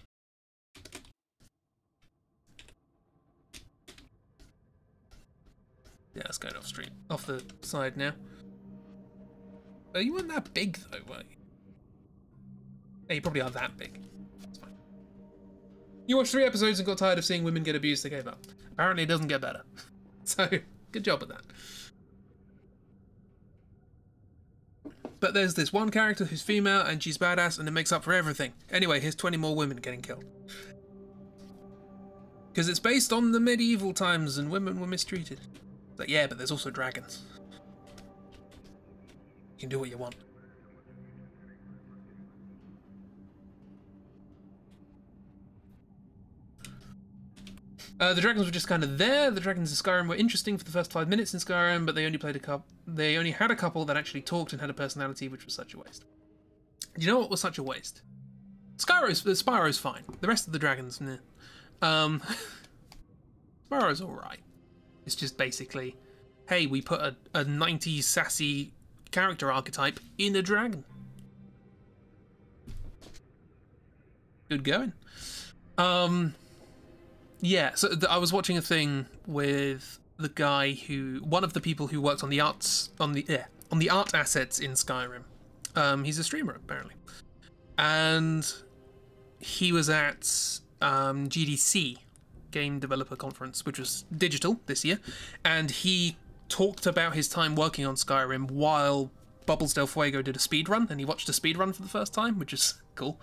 [SPEAKER 1] Yeah, let's go off street, off the side now. Oh, you weren't that big though, were you? Hey, you probably are that big. That's fine. You watched 3 episodes and got tired of seeing women get abused, they gave up. Apparently it doesn't get better. So, good job at that. But there's this one character who's female and she's badass and it makes up for everything. Anyway, here's 20 more women getting killed. Because it's based on the medieval times and women were mistreated. But yeah, but there's also dragons. You can do what you want. The dragons were just kind of there. The dragons in Skyrim were interesting for the first 5 minutes in Skyrim, but they only played a couple. They only had a couple that actually talked and had a personality, which was such a waste. Do you know what was such a waste? Spyro's fine. The rest of the dragons, nah. Spyro's alright. It's just basically, hey, we put a 90s sassy character archetype in a dragon. Good going. Yeah, so I was watching a thing with the guy one of the people who works on the art assets in Skyrim. He's a streamer apparently, and he was at GDC, Game Developer Conference, which was digital this year, and he talked about his time working on Skyrim while Bubbles del Fuego did a speed run, and he watched a speed run for the first time, which is cool.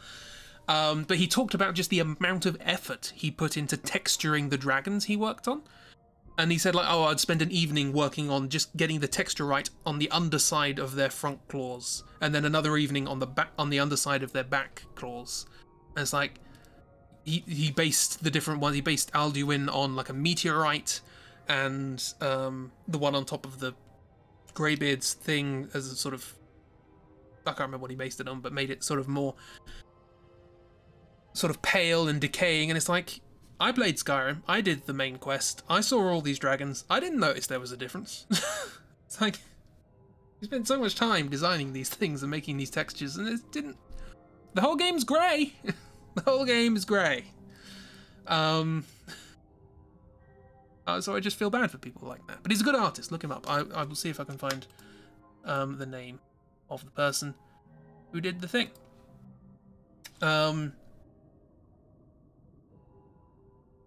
[SPEAKER 1] But he talked about just the amount of effort he put into texturing the dragons he worked on. And he said, like, oh, I'd spend an evening working on just getting the texture right on the underside of their front claws, and then another evening on the underside of their back claws. And it's like, he based the different ones. He based Alduin on like a meteorite, and the one on top of the Greybeard's thing as a sort of, I can't remember what he based it on, but made it sort of more sort of pale and decaying. And it's like, I played Skyrim, I did the main quest, I saw all these dragons, I didn't notice there was a difference. It's like, you spent so much time designing these things and making these textures, and it didn't... The whole game's grey! The whole game is grey. So I just feel bad for people like that. But he's a good artist, look him up. I will see if I can find the name of the person who did the thing.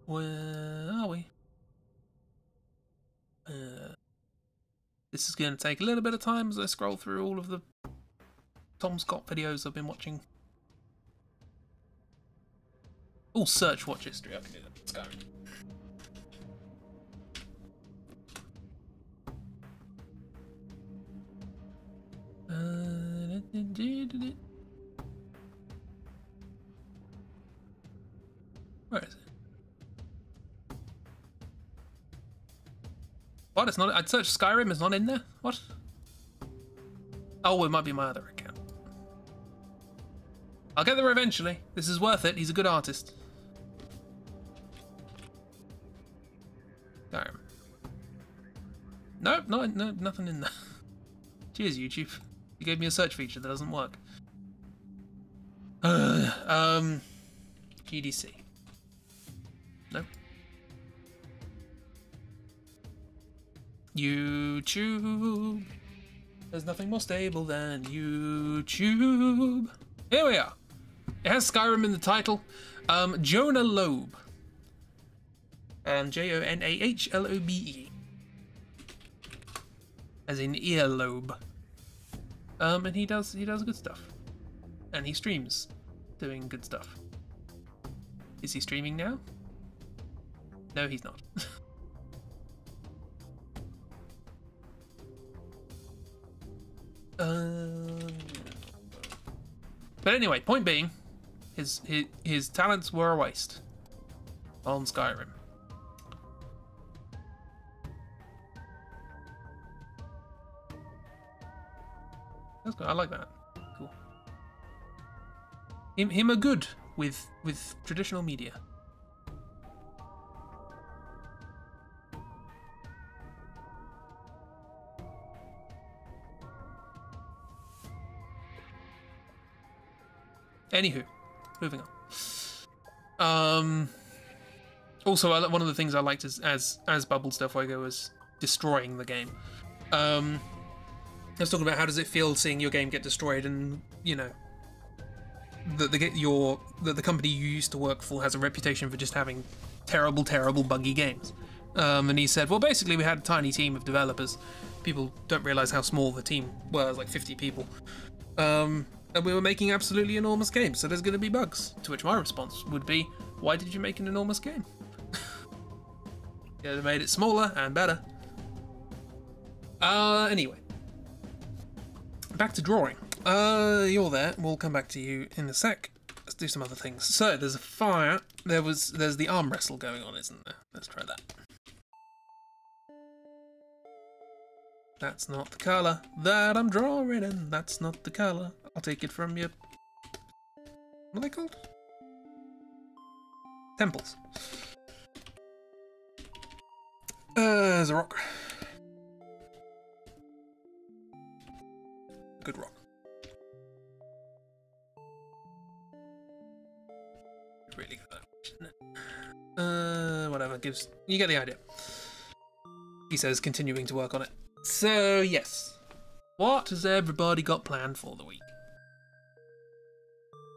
[SPEAKER 1] Where are we? This is going to take a little bit of time as I scroll through all of the Tom Scott videos I've been watching. Oh, search watch history. I can do that. Let's go. Where is it? What? It's not. I'd search Skyrim. It's not in there. What? Oh, it might be my other account. I'll get there eventually. This is worth it. He's a good artist. Skyrim. Nope, no, nothing in there. Cheers, YouTube. You gave me a search feature that doesn't work. GDC. Nope. YouTube. There's nothing more stable than YouTube. Here we are. It has Skyrim in the title. Jonah Loeb. Jonahlobe. As in earlobe. And he does good stuff. And he streams doing good stuff. Is he streaming now? No, he's not. But anyway, point being, his talents were a waste on Skyrim. That's good. I like that. Cool. Him are good with traditional media. Anywho, moving on. Also, one of the things I liked as Bubbles del Fuego was destroying the game. I was talking about how does it feel seeing your game get destroyed, and you know that the company you used to work for has a reputation for just having terrible, buggy games. And he said, well, basically we had a tiny team of developers. People don't realize how small the team was, like 50 people. And we were making absolutely enormous games, so there's going to be bugs. To which my response would be, why did you make an enormous game? Yeah, they made it smaller and better. Anyway. Back to drawing. You're there. We'll come back to you in a sec. Let's do some other things. So, there's a fire. There's the arm wrestle going on, isn't there? Let's try that. That's not the colour that I'm drawing in. That's not the colour. I'll take it from you. What are they called? Temples. There's a rock. Good rock. Really good, isn't it? Whatever, you get the idea. He says, continuing to work on it. So, yes. What has everybody got planned for the week?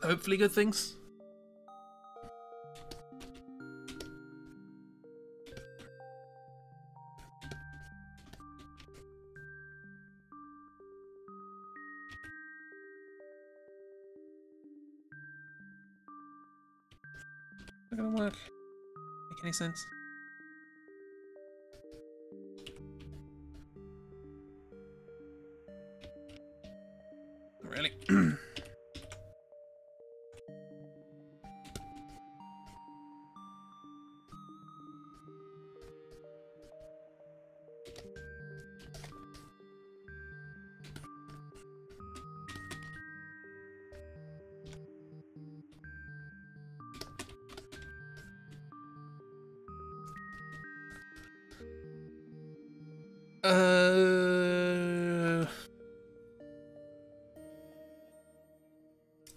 [SPEAKER 1] Hopefully good things. that gonna work? Make any sense? Not really.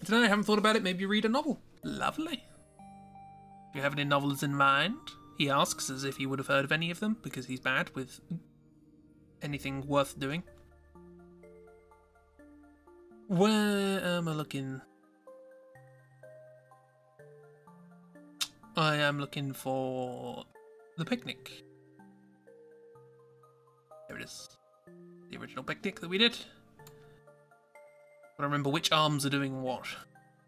[SPEAKER 1] I don't know, I haven't thought about it. Maybe read a novel. Lovely. Do you have any novels in mind? He asks as if he would have heard of any of them, because he's bad with anything worth doing. Where am I looking? I am looking for The Picnic. There it is. The original picnic that we did. I don't remember which arms are doing what.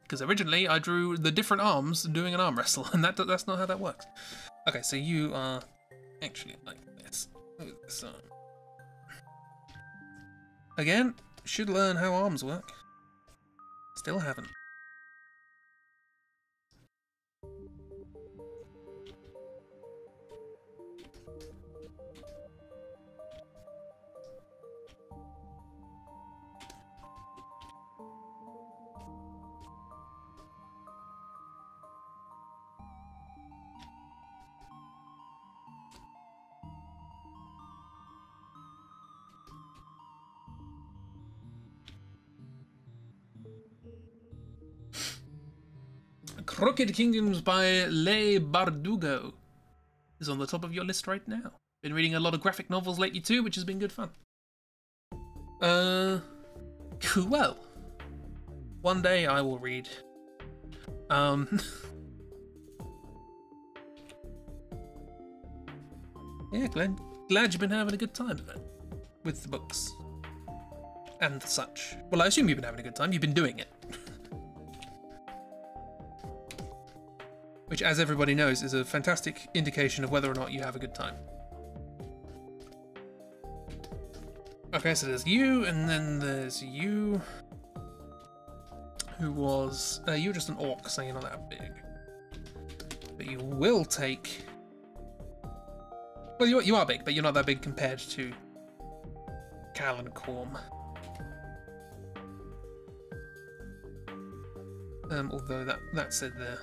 [SPEAKER 1] Because originally I drew the different arms doing an arm wrestle, and that's not how that works. Okay, so you are actually like this. Move this arm. Again, should learn how arms work. Still haven't. Crooked Kingdoms by Le Bardugo is on the top of your list right now. Been reading a lot of graphic novels lately too, which has been good fun. Well, one day I will read. Yeah, glad you've been having a good time with the books and such. Well, I assume you've been having a good time. You've been doing it. Which, as everybody knows, is a fantastic indication of whether or not you have a good time. Okay, so there's you, and then there's you, who was... you're just an orc, so you're not that big. But you will take... Well, you are big, but you're not that big compared to Cal and Corm. Although that said there...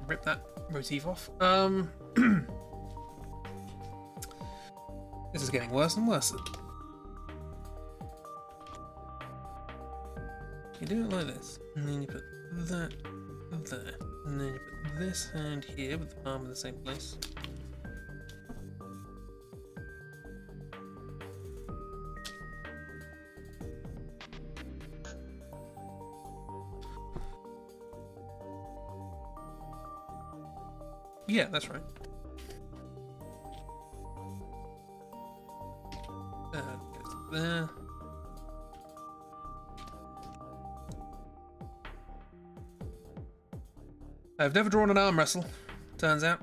[SPEAKER 1] Rip that motif off. This is getting worse and worse. You do it like this, and then you put that there, and then you put this hand here with the palm in the same place. Yeah, that's right. Goes there. I've never drawn an arm wrestle, turns out.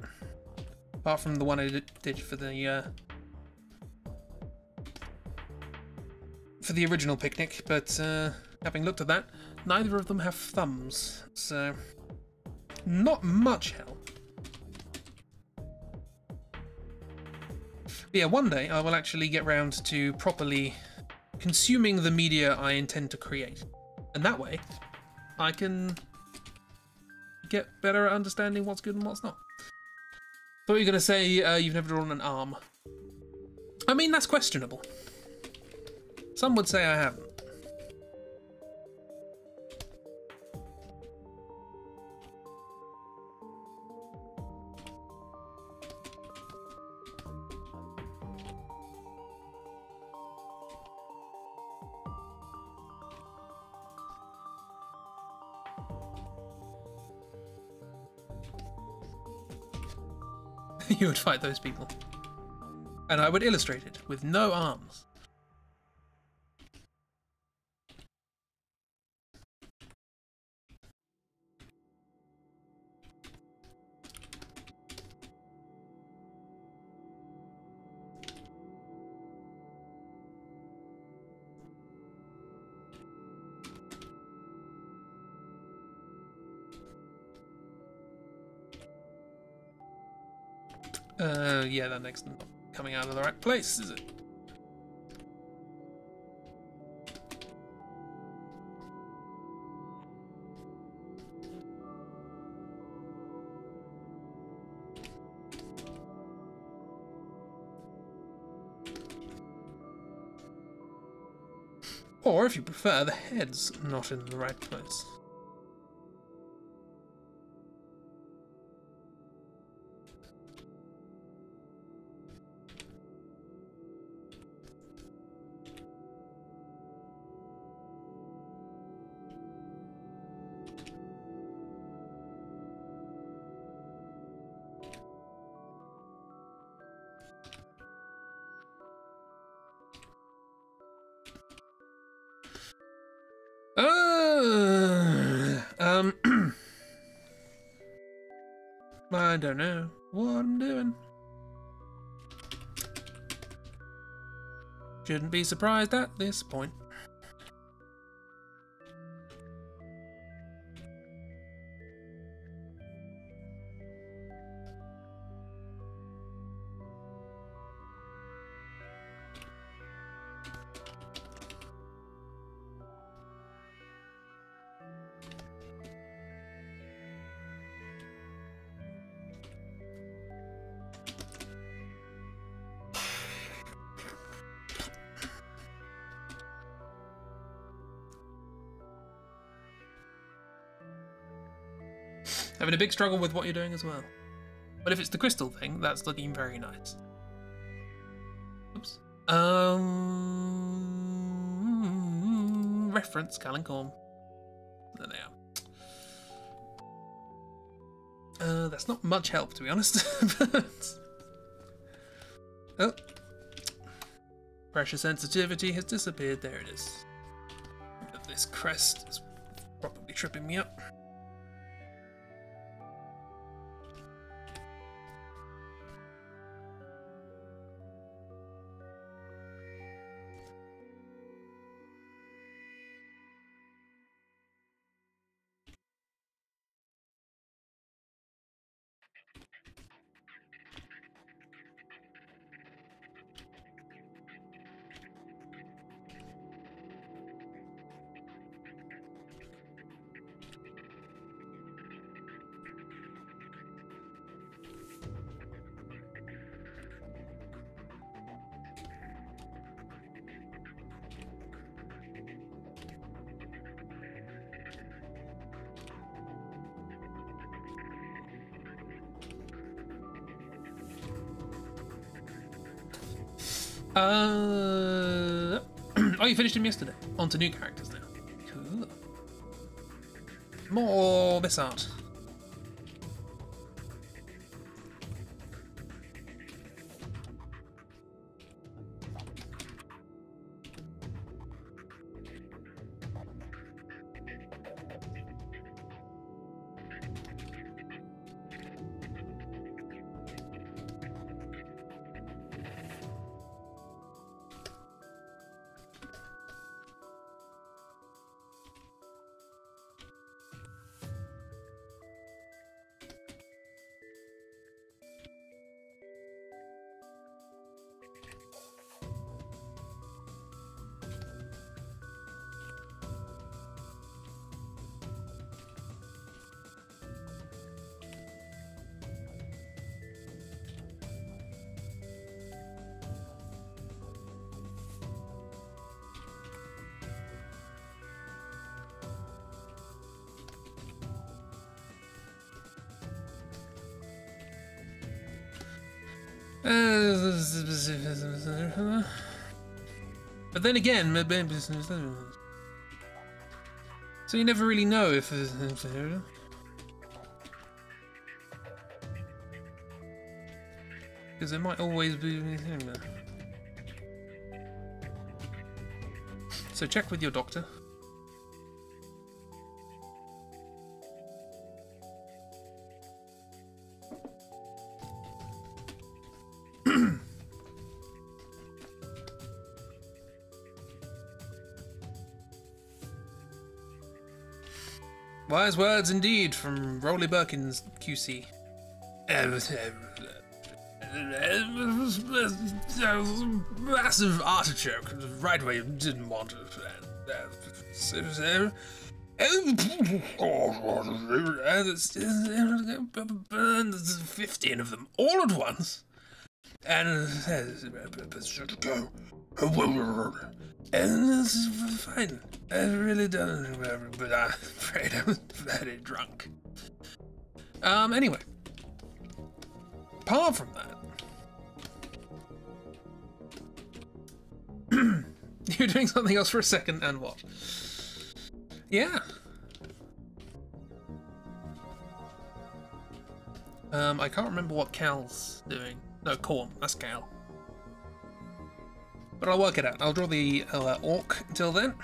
[SPEAKER 1] Apart from the one I did for the original picnic, but having looked at that, neither of them have thumbs, so not much help. But yeah, one day I will actually get round to properly consuming the media I intend to create. And that way, I can get better at understanding what's good and what's not. Thought you were going to say you've never drawn an arm. I mean, that's questionable. Some would say I haven't. You would fight those people. And I would illustrate it with no arms. Yeah, that next not coming out of the right place, is it? Or, if you prefer, the head's not in the right place. I don't know what I'm doing. Shouldn't be surprised at this point. Having a big struggle with what you're doing as well. But if it's the crystal thing, that's looking very nice. Oops. Reference Calencorn. There they are. That's not much help, to be honest. But... oh. Pressure sensitivity has disappeared. There it is. This crest is probably tripping me up. Oh, you finished him yesterday. On to new characters now. Cool. More this art. But then again, so you never really know if. because there might always be... So check with your doctor. Wise words indeed from Rolly Birkins, QC. Massive artichoke, right where you didn't want it. 15 of them all at once. And go. And this is fine. I really don't, but I'm afraid I'm very drunk. Anyway. Apart from that. You're doing something else for a second, and what? Yeah. I can't remember what Cal's doing. No, Corn. That's Cal. But I'll work it out. I'll draw the orc until then.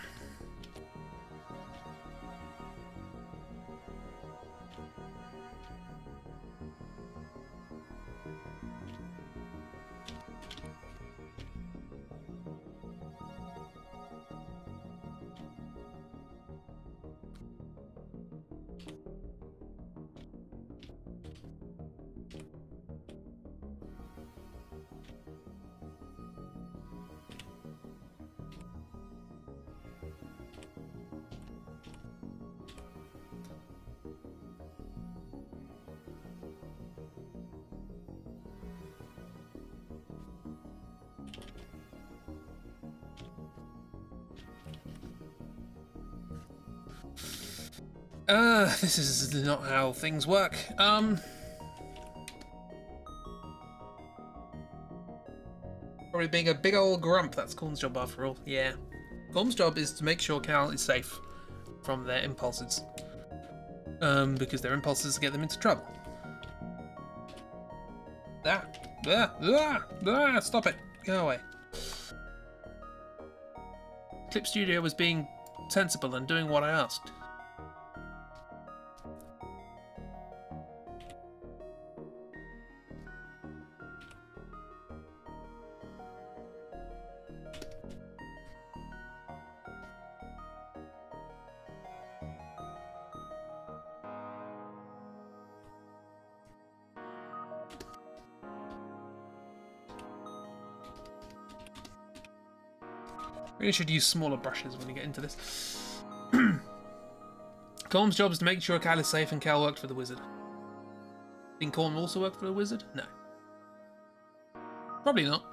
[SPEAKER 1] This is not how things work. Probably being a big old grump, that's Corn's job after all. Yeah. Corn's job is to make sure Cal is safe from their impulses. Because their impulses get them into trouble. Stop it. Go away. Clip Studio was being sensible and doing what I asked. Really should use smaller brushes when you get into this. Colm's job is to make sure Cal is safe, and Cal worked for the wizard. Think Colm also worked for the wizard? No. Probably not.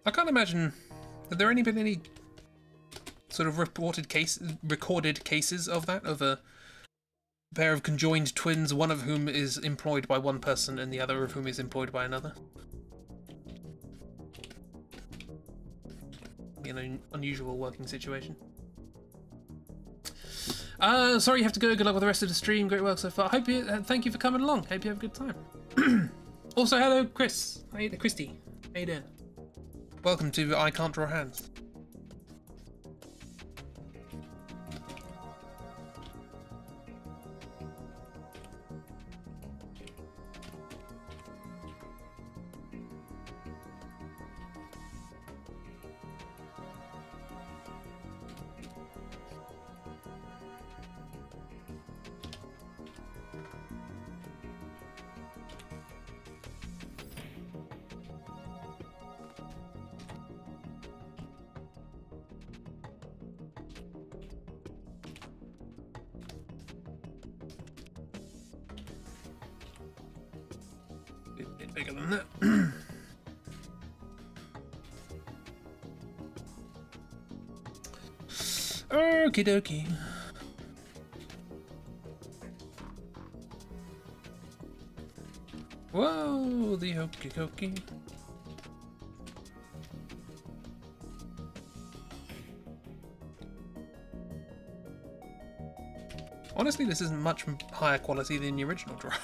[SPEAKER 1] I can't imagine. Have there been any sort of recorded cases of that, of a pair of conjoined twins, one of whom is employed by one person and the other of whom is employed by another? An unusual working situation. Sorry you have to go. Good luck with the rest of the stream. Great work so far. Thank you for coming along. Hope you have a good time. Also, hello, Chris. Christy. How you doing? Welcome to I Can't Draw Hands. bigger than that. Okie dokie. Whoa, the hokey cokey. Honestly, this isn't much higher quality than the original drawing.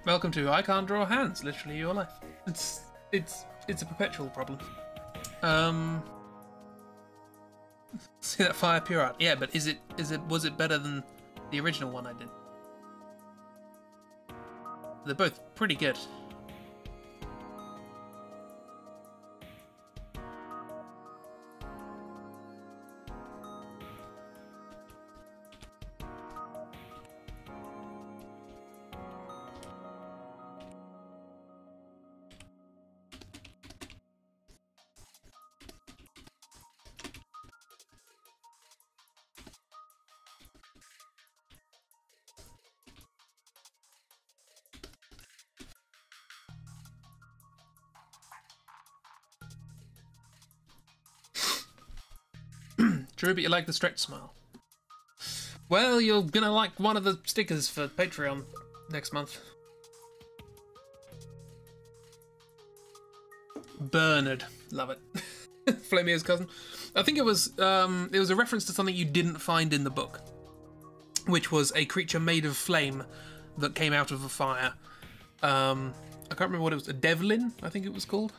[SPEAKER 1] Welcome to I can't draw hands, literally your life. It's a perpetual problem. See that fire pure art? Yeah, but was it better than the original one I did? They're both pretty good. True, but you like the stretch smile. Well, you're gonna like one of the stickers for Patreon next month. Bernard, love it. Flamir's cousin. I think it was a reference to something you didn't find in the book, which was a creature made of flame that came out of a fire. I can't remember what it was. A Devlin, I think it was called.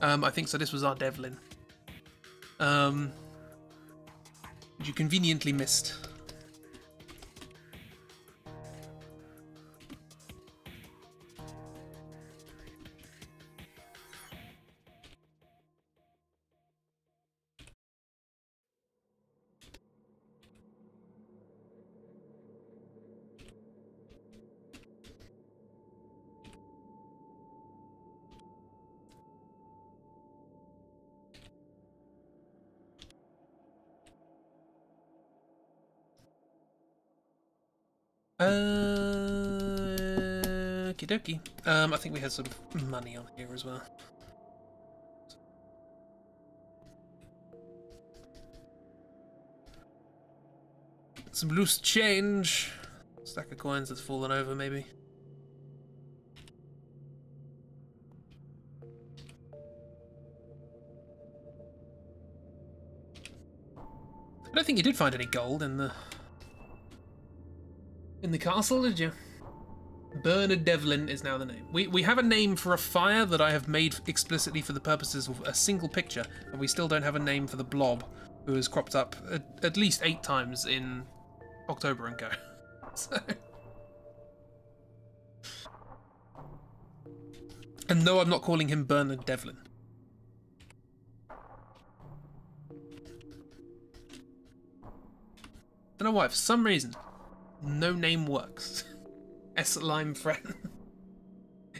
[SPEAKER 1] I think so. This was our Devlin. Which you conveniently missed. Okie dokie. I think we had sort of money on here as well. Some loose change. Stack of coins that's fallen over, maybe. I don't think you did find any gold in the castle, did you? Bernard Devlin is now the name. We have a name for a fire that I have made explicitly for the purposes of a single picture, and we still don't have a name for the blob, who has cropped up at least 8 times in October and Go. So. And no, I'm not calling him Bernard Devlin. Don't know why, for some reason, no name works. S-Slime Friend.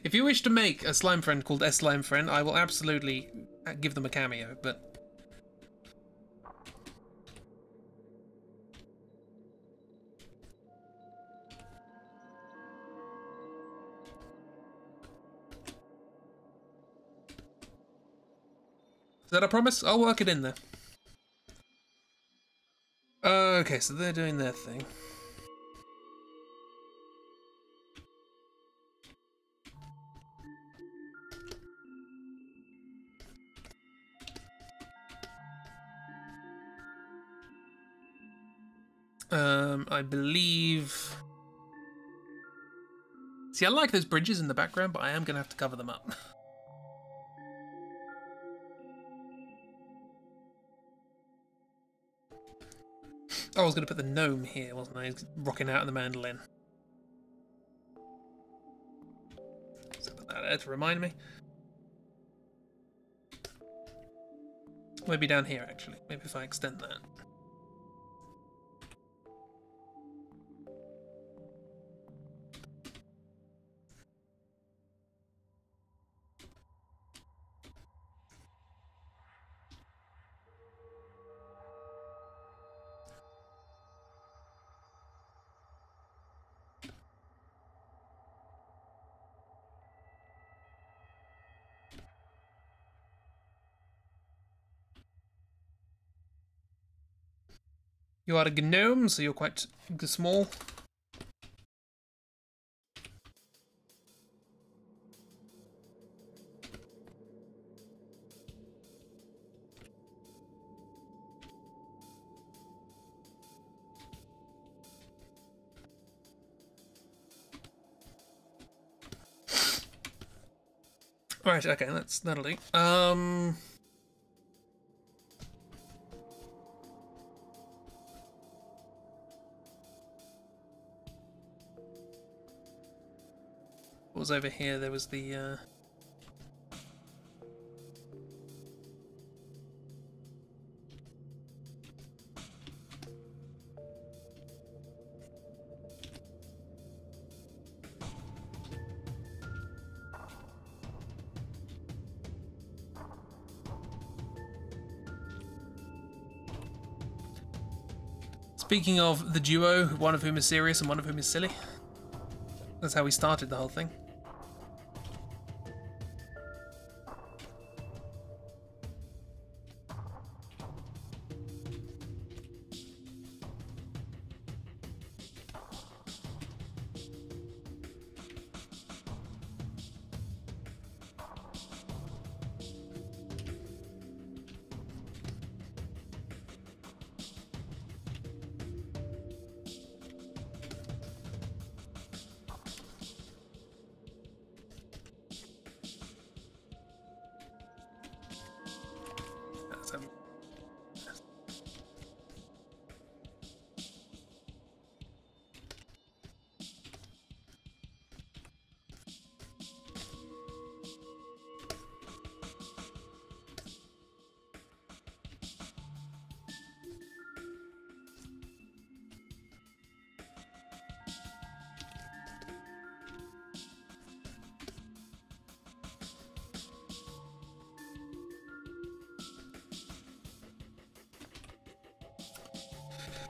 [SPEAKER 1] If you wish to make a slime friend called S-Slime Friend, I will absolutely give them a cameo, but... Is that a promise? I'll work it in there. Okay, so they're doing their thing. I believe... See, I like those bridges in the background, but I am going to have to cover them up. I was going to put the gnome here, wasn't I? He's rocking out in the mandolin. that there to remind me. Maybe down here, actually. Maybe if I extend that. You are a gnome, so you're quite small. Right, okay, that'll do. What was over here? There was the Speaking of the duo, one of whom is serious and one of whom is silly. That's how we started the whole thing.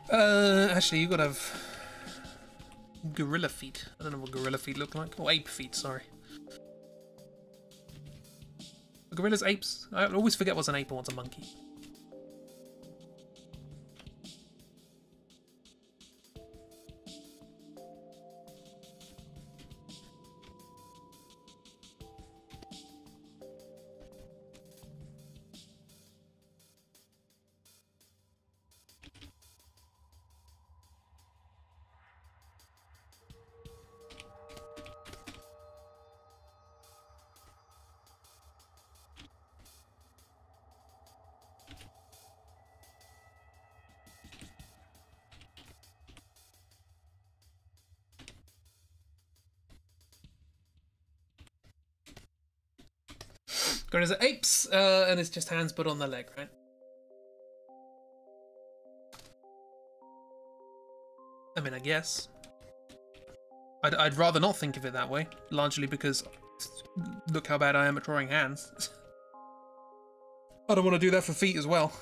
[SPEAKER 1] Actually, you gotta have gorilla feet. I don't know what gorilla feet look like. Oh, ape feet, sorry. Are gorillas apes? I always forget what's an ape and what's a monkey. Gorillas are apes, and it's just hands put on their leg, right? I mean, I guess. I'd rather not think of it that way, largely because look how bad I am at drawing hands. I don't want to do that for feet as well.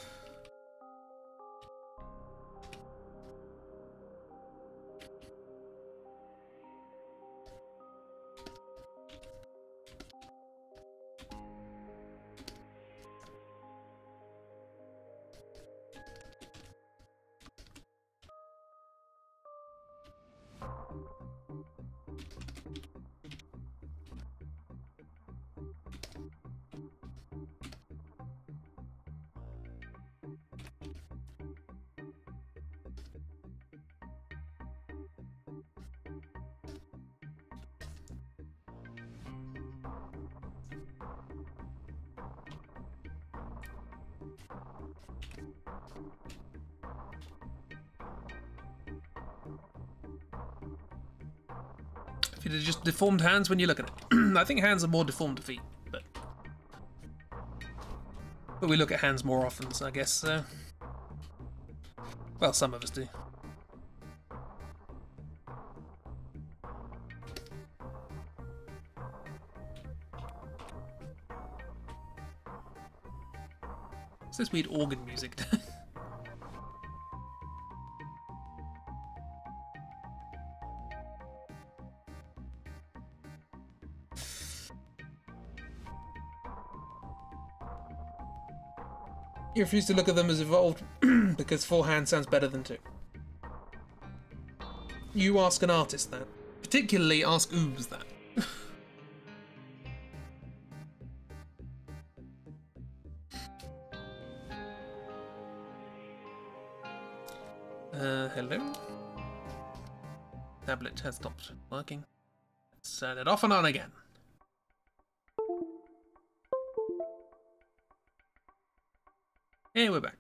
[SPEAKER 1] If it just deformed hands when you look at it. I think hands are more deformed to feet, but we look at hands more often, so I guess, well, some of us do. What's this weird organ music? You refuse to look at them as evolved because 4 hands sounds better than 2. You ask an artist that. Particularly ask Oobs that. Hello? Tablet has stopped working. Let's turn it off and on again. Hey, we're back.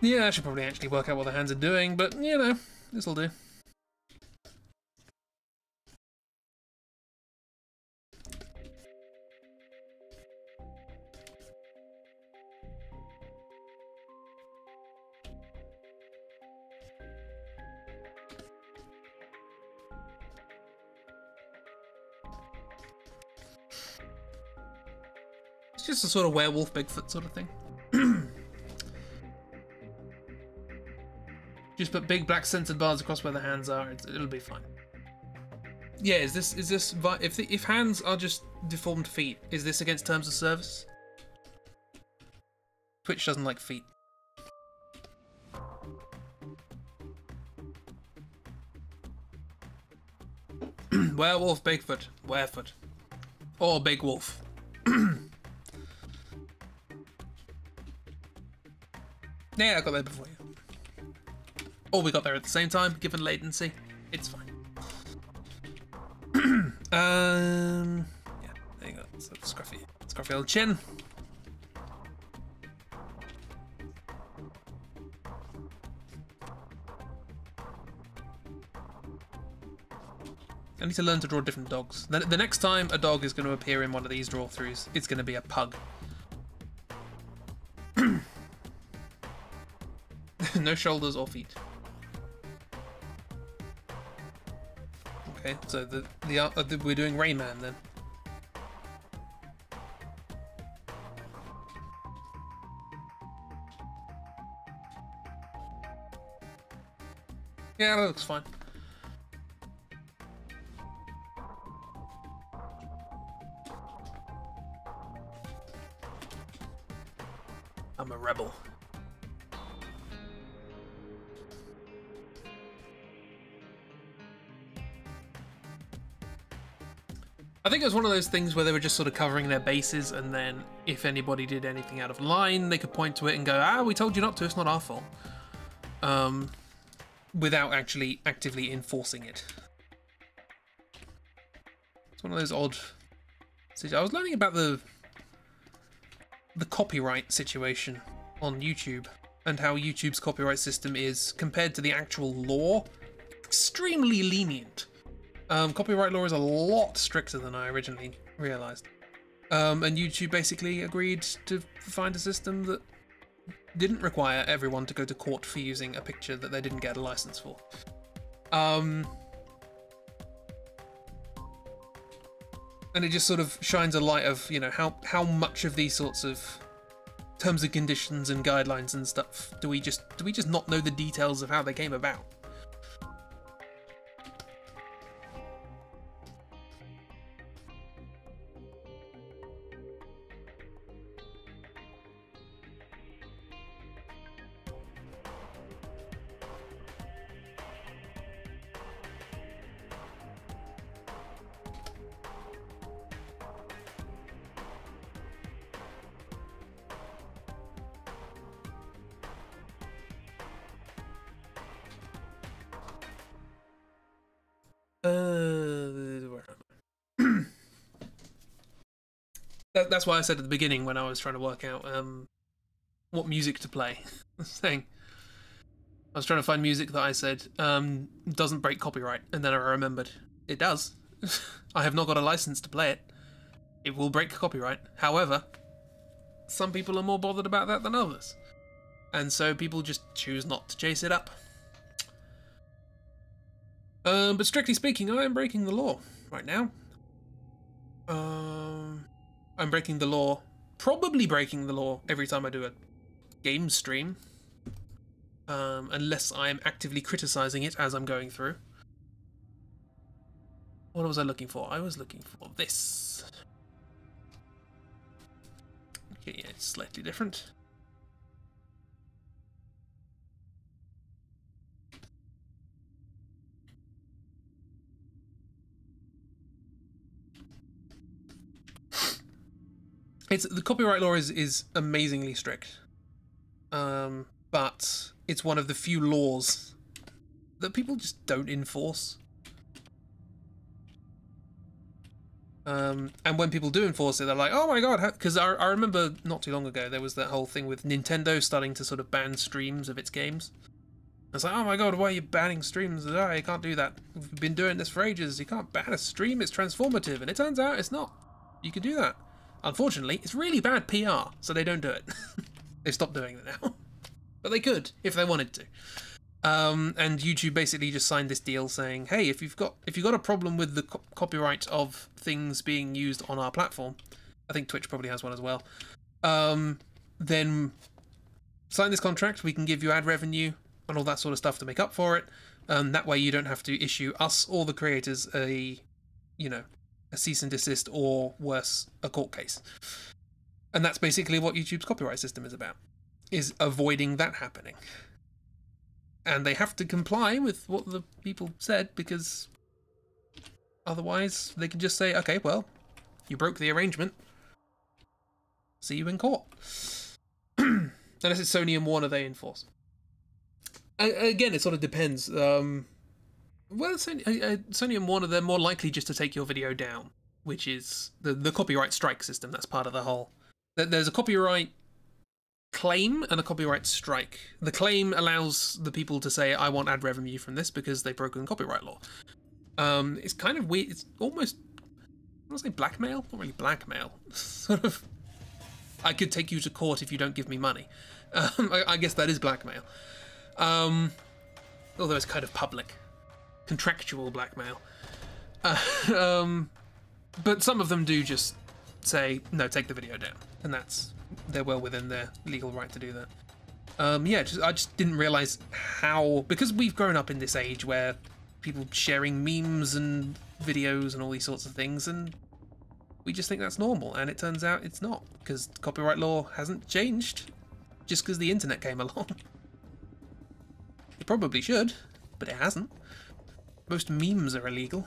[SPEAKER 1] Yeah, I should probably actually work out what the hands are doing, but, you know, this'll do. It's just a sort of werewolf Bigfoot sort of thing. Just put big black centered bars across where the hands are. It'll be fine. Yeah, is this if hands are just deformed feet, is this against terms of service? Twitch doesn't like feet. Werewolf, Bigfoot, Werefoot, or Big Wolf. Yeah, I got there before you. Or we got there at the same time, given latency. It's fine. Yeah, there you go. So scruffy old chin. I need to learn to draw different dogs. The next time a dog is going to appear in one of these draw-throughs, it's going to be a pug. No shoulders or feet. Okay, so we're doing Rayman then. Yeah, that looks fine. I'm a rebel. I think it was one of those things where they were just sort of covering their bases, and then if anybody did anything out of line, they could point to it and go, "Ah, we told you not to, it's not our fault." Without actually actively enforcing it. It's one of those odd... I was learning about the copyright situation on YouTube, and how YouTube's copyright system is, compared to the actual law, extremely lenient. Copyright law is a lot stricter than I originally realised. And YouTube basically agreed to find a system that didn't require everyone to go to court for using a picture that they didn't get a license for. And it just sort of shines a light of, you know, how much of these sorts of terms and conditions and guidelines and stuff do we just not know the details of how they came about? That's why I said at the beginning when I was trying to work out what music to play. Saying I was trying to find music that I said doesn't break copyright, and then I remembered it does. I have not got a license to play it. It will break copyright. However, some people are more bothered about that than others, and so people just choose not to chase it up. But strictly speaking, I am breaking the law right now. I'm breaking the law, probably breaking the law every time I do a game stream, unless I am actively criticizing it as I'm going through. What was I looking for? I was looking for this. Okay, yeah, it's slightly different. The copyright law is amazingly strict, but it's one of the few laws that people just don't enforce. And when people do enforce it, they're like, "Oh my god!" Because I remember not too long ago there was that whole thing with Nintendo starting to sort of ban streams of its games. It's like, "Oh my god, why are you banning streams? Oh, you can't do that. We've been doing this for ages. You can't ban a stream. It's transformative." And it turns out it's not. You can do that. Unfortunately, it's really bad PR, so they don't do it. They've stopped doing it now. But they could, if they wanted to. And YouTube basically just signed this deal saying, hey, if you've got a problem with the copyright of things being used on our platform, I think Twitch probably has one as well, then sign this contract, we can give you ad revenue and all that sort of stuff to make up for it. That way you don't have to issue us or the creators a cease and desist, or worse, a court case. And that's basically what YouTube's copyright system is about, is avoiding that happening. And they have to comply with what the people said, because otherwise they can just say, okay, well, you broke the arrangement. See you in court. Unless it's Sony and Warner they enforce. Again, it sort of depends. Well, Sony and Warner, they're more likely just to take your video down, which is the copyright strike system. That's part of the whole... There's a copyright claim and a copyright strike. The claim allows the people to say, I want ad revenue from this because they've broken copyright law. It's kind of weird. It's almost... I want to say blackmail? Not really blackmail. Sort of... I could take you to court if you don't give me money. I guess that is blackmail. Although it's kind of public. Contractual blackmail. But some of them do just say, no, take the video down. And they're well within their legal right to do that. Yeah, I just didn't realise how... Because we've grown up in this age where people sharing memes and videos and all these sorts of things, and we just think that's normal, and it turns out it's not, because copyright law hasn't changed just because the internet came along. It probably should, but it hasn't. Most memes are illegal.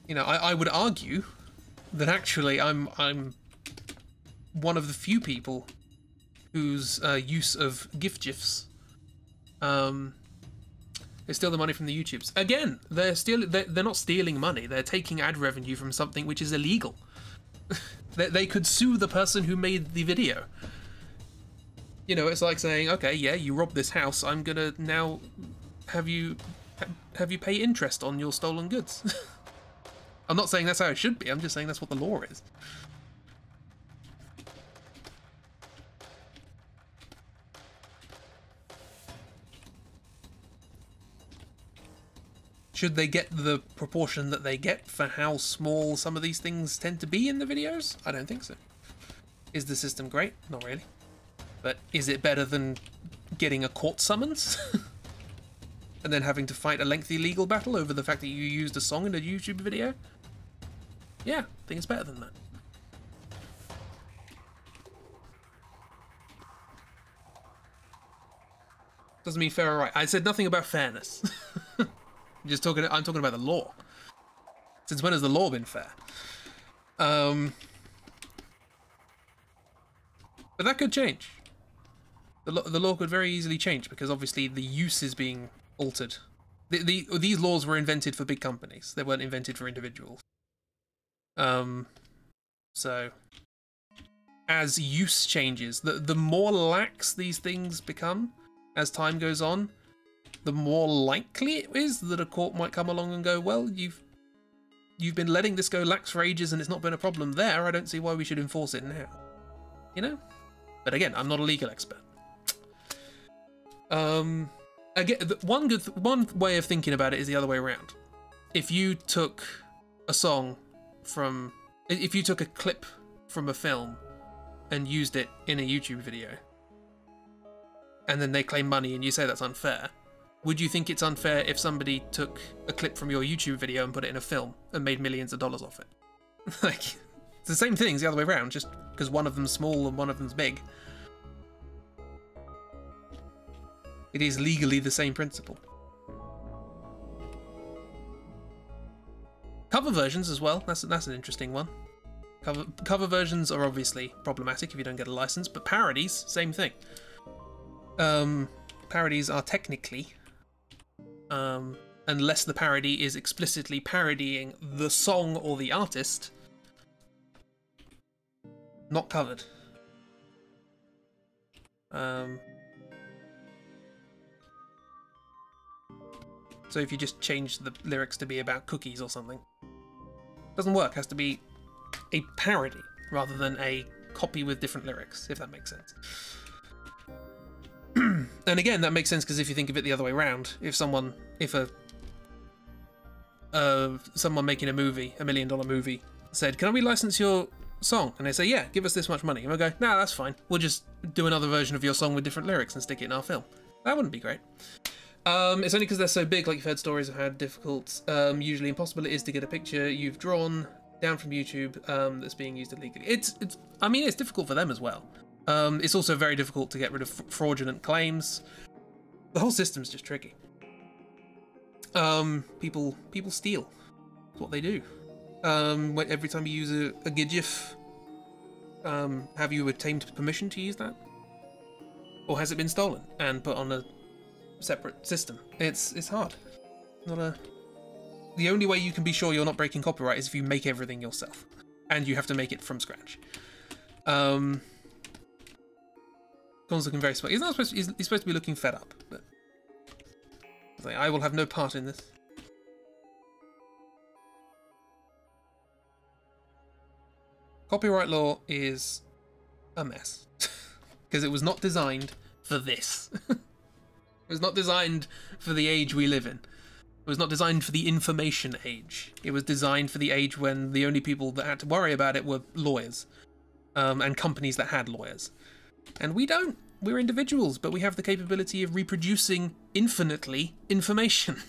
[SPEAKER 1] You know, I would argue that actually I'm one of the few people whose use of GIFs they steal the money from the YouTubes. Again, they're not stealing money. They're taking ad revenue from something which is illegal. They could sue the person who made the video. You know, it's like saying, okay, yeah, you robbed this house. I'm gonna now have you pay interest on your stolen goods. I'm not saying that's how it should be, I'm just saying that's what the law is. Should they get the proportion that they get for how small some of these things tend to be in the videos? I don't think so. Is the system great? Not really. But is it better than getting a court summons? And then having to fight a lengthy legal battle over the fact that you used a song in a YouTube video? Yeah, I think it's better than that. Doesn't mean fair or right. I said nothing about fairness. I'm talking about the law. Since when has the law been fair? But that could change. The law could very easily change because obviously the use is being altered. These laws were invented for big companies. They weren't invented for individuals. So as use changes, the more lax these things become as time goes on, the more likely it is that a court might come along and go, well, you've been letting this go lax for ages and it's not been a problem there. I don't see why we should enforce it now. You know? But again, I'm not a legal expert. Again, one way of thinking about it is the other way around. If you took a clip from a film and used it in a YouTube video, and then they claim money and you say that's unfair, would you think it's unfair if somebody took a clip from your YouTube video and put it in a film and made millions of dollars off it? Like, it's the same things the other way around, just because one of them's small and one of them's big. It is legally the same principle. Cover versions as well, that's an interesting one. Cover versions are obviously problematic if you don't get a license, but parodies, same thing. Parodies are technically, unless the parody is explicitly parodying the song or the artist, not covered. So if you just change the lyrics to be about cookies or something, doesn't work. Has to be a parody rather than a copy with different lyrics, if that makes sense. And again, that makes sense because if you think of it the other way around, if someone making a movie, $1 million movie, said, "Can we license your song?" and they say, "Yeah, give us this much money," and we'll go, "Nah, that's fine. We'll just do another version of your song with different lyrics and stick it in our film." That wouldn't be great. It's only because they're so big, like you've heard stories of how difficult, usually impossible it is to get a picture you've drawn down from YouTube that's being used illegally. I mean, it's difficult for them as well. It's also very difficult to get rid of fraudulent claims. The whole system's just tricky. People steal. That's what they do. Every time you use a GIF, have you obtained permission to use that? Or has it been stolen and put on a separate system? It's hard. The only way you can be sure you're not breaking copyright is if you make everything yourself. And you have to make it from scratch. Con's looking very smart. He's supposed to be looking fed up, but he's like, I will have no part in this. Copyright law is a mess. Because it was not designed for this. It was not designed for the age we live in. It was not designed for the information age. It was designed for the age when the only people that had to worry about it were lawyers. And companies that had lawyers. And we don't. We're individuals, but we have the capability of reproducing infinitely information.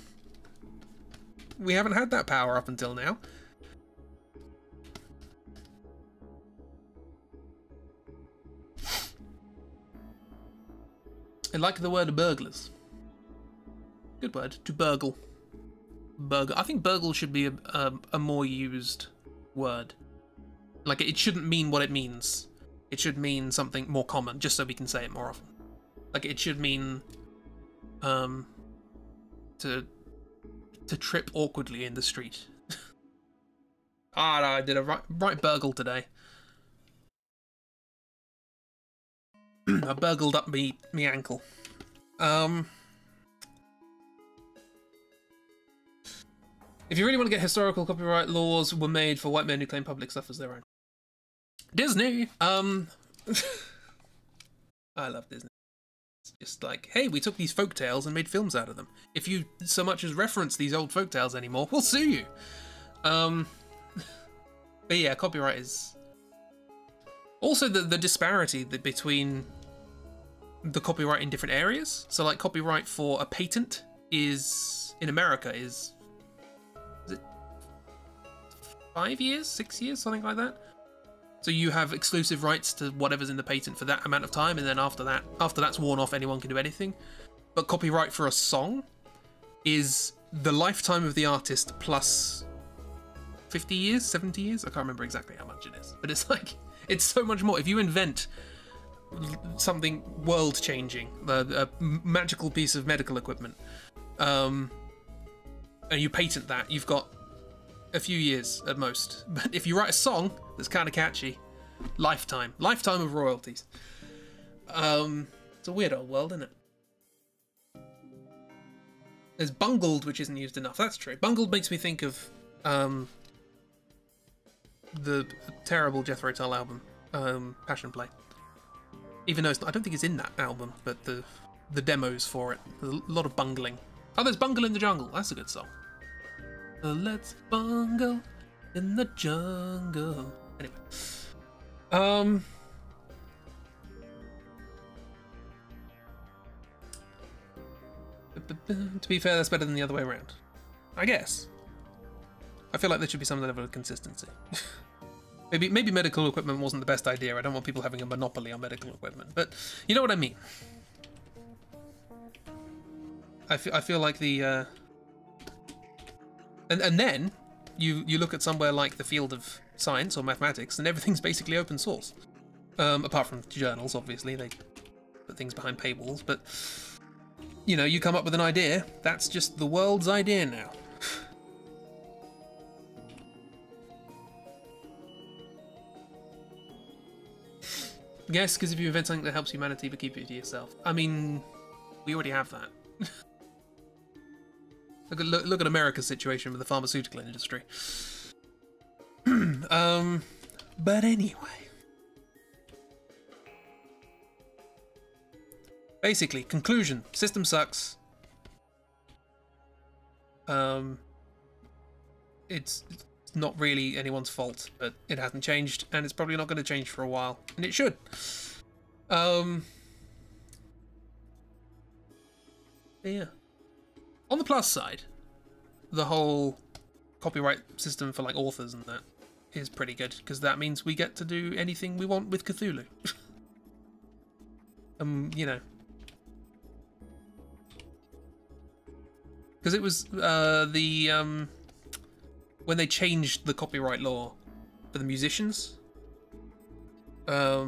[SPEAKER 1] We haven't had that power up until now. I like the word burglars. Good word, to burgle. Burgle. I think burgle should be a more used word. Like, it shouldn't mean what it means. It should mean something more common, just so we can say it more often. Like, it should mean to trip awkwardly in the street. Ah, no, I did a right burgle today. I burgled up me ankle. If you really want to get historical, copyright laws were made for white men who claim public stuff as their own. Disney! I love Disney. It's just like, hey, we took these folk tales and made films out of them. If you so much as reference these old folk tales anymore, we'll sue you. But yeah, copyright is... Also the disparity between the copyright in different areas. So like copyright for a patent is, in America, is it 5 years, 6 years, something like that? So you have exclusive rights to whatever's in the patent for that amount of time, and then after that's worn off, anyone can do anything. But copyright for a song is the lifetime of the artist plus 50 years, 70 years? I can't remember exactly how much it is. But it's like, it's so much more. If you invent something world-changing, a magical piece of medical equipment, and you patent that, you've got a few years at most. But if you write a song that's kind of catchy, lifetime of royalties. It's a weird old world, isn't it? There's bungled, which isn't used enough. That's true. Bungled makes me think of the terrible Jethro Tull album, Passion Play. Even though I don't think it's in that album, but the demos for it, there's a lot of bungling. Oh, there's Bungle in the Jungle. That's a good song. Let's bungle in the jungle. Anyway, to be fair, that's better than the other way around, I guess. I feel like there should be some level of consistency. maybe medical equipment wasn't the best idea. I don't want people having a monopoly on medical equipment, but you know what I mean. I feel like the and then you look at somewhere like the field of science or mathematics, and everything's basically open source. Apart from journals, obviously, they put things behind paywalls, but you know, you come up with an idea, that's just the world's idea now. Yes, because if you invent something that helps humanity but keep it to yourself. I mean, we already have that. Look at America's situation with the pharmaceutical industry. But anyway. Basically, conclusion. System sucks. It's not really anyone's fault, but it hasn't changed, and it's probably not going to change for a while, and it should. Yeah. On the plus side, the whole copyright system for like authors and that is pretty good, because that means we get to do anything we want with Cthulhu. You know. Because it was when they changed the copyright law for the musicians, I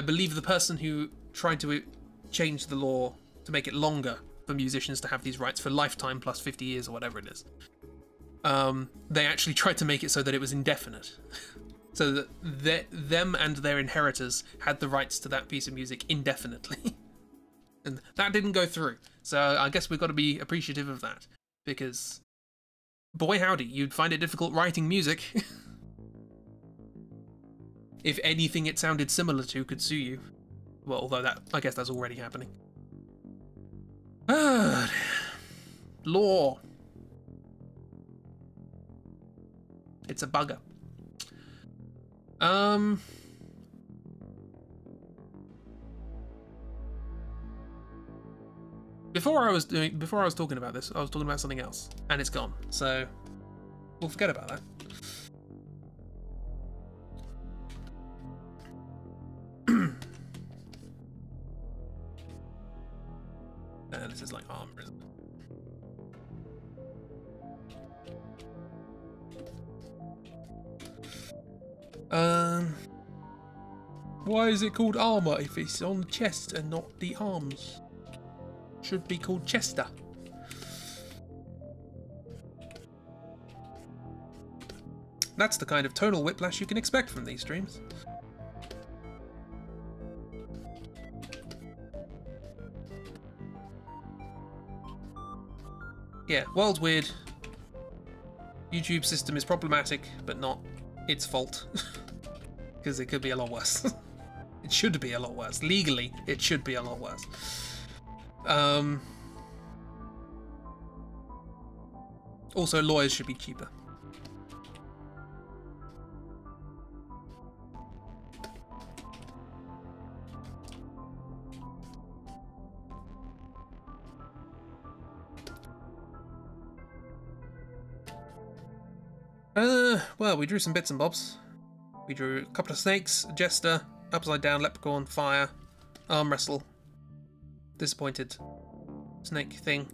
[SPEAKER 1] believe the person who tried to change the law to make it longer for musicians to have these rights for lifetime plus 50 years or whatever it is, they actually tried to make it so that it was indefinite. So that them and their inheritors had the rights to that piece of music indefinitely. And that didn't go through. So I guess we've got to be appreciative of that. Because, boy howdy, you'd find it difficult writing music. If anything it sounded similar to could sue you. Well, although that, I guess that's already happening. Law. It's a bugger. Before I was talking about this, I was talking about something else, and it's gone. So we'll forget about that. This is like armor, isn't it? Why is it called armor if it's on the chest and not the arms? Should be called Chester. That's the kind of tonal whiplash you can expect from these streams. Yeah, Yeah, world's weird. YouTube system is problematic, but not its fault. Because it could be a lot worse. It should be a lot worse. Legally, it should be a lot worse. Also, lawyers should be cheaper. Well, we drew some bits and bobs. We drew a couple of snakes, a jester, upside down leprechaun, fire, arm wrestle, disappointed snake thing,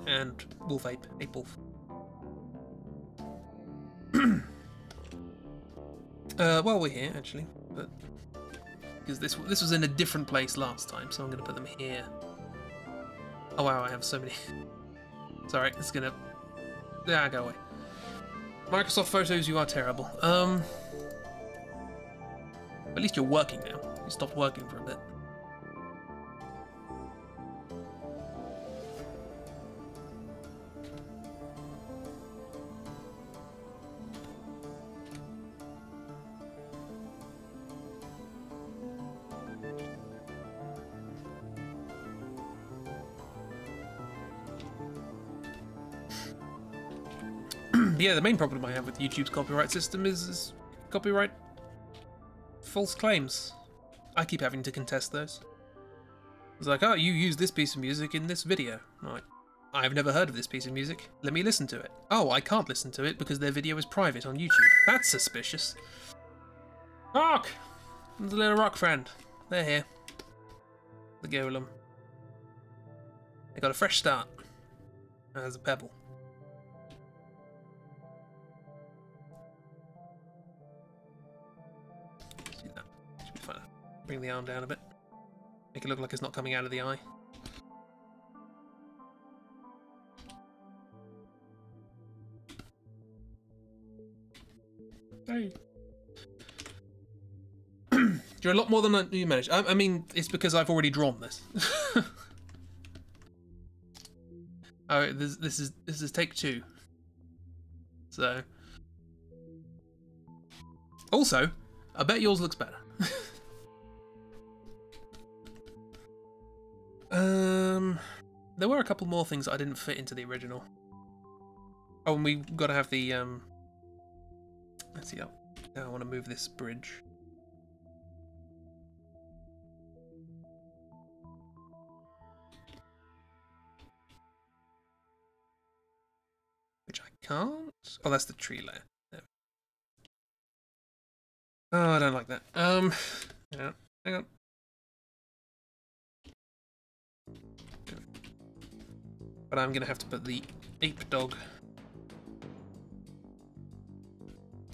[SPEAKER 1] and wolf ape wolf. Well, we're here actually, but because this was in a different place last time, so I'm going to put them here. Oh wow, I have so many. Sorry, it's gonna. Yeah, go away. Microsoft Photos, you are terrible. At least you're working now. You stopped working for a bit. Yeah, the main problem I have with YouTube's copyright system is copyright false claims. I keep having to contest those. It's like, oh, you used this piece of music in this video. I'm like, I've never heard of this piece of music. Let me listen to it. Oh, I can't listen to it because their video is private on YouTube. That's suspicious. Rock! There's a little rock friend. They're here. The golem. They got a fresh start. There's a pebble. Bring the arm down a bit. Make it look like it's not coming out of the eye. Hey. You're a lot more than you managed. I mean, it's because I've already drawn this. Oh, this is take 2. So. Also, I bet yours looks better. There were a couple more things that I didn't fit into the original. Oh, and we've got to have the let's see. Now I want to move this bridge. Which I can't. Oh, that's the tree layer. There. Oh, I don't like that. Yeah, hang on. But I'm going to have to put the ape dog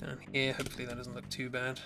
[SPEAKER 1] down here. Hopefully that doesn't look too bad.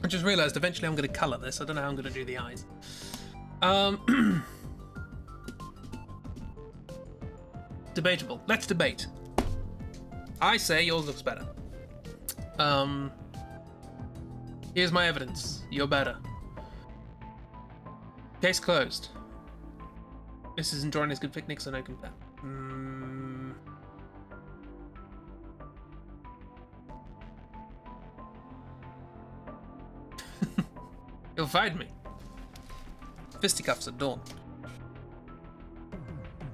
[SPEAKER 1] I just realised eventually I'm going to colour this. I don't know how I'm going to do the eyes. Debatable. Let's debate. I say yours looks better. Here's my evidence. You're better. Case closed. This isn't drawing as good picnic, so no compare. You'll find me. Fisticuffs at dawn.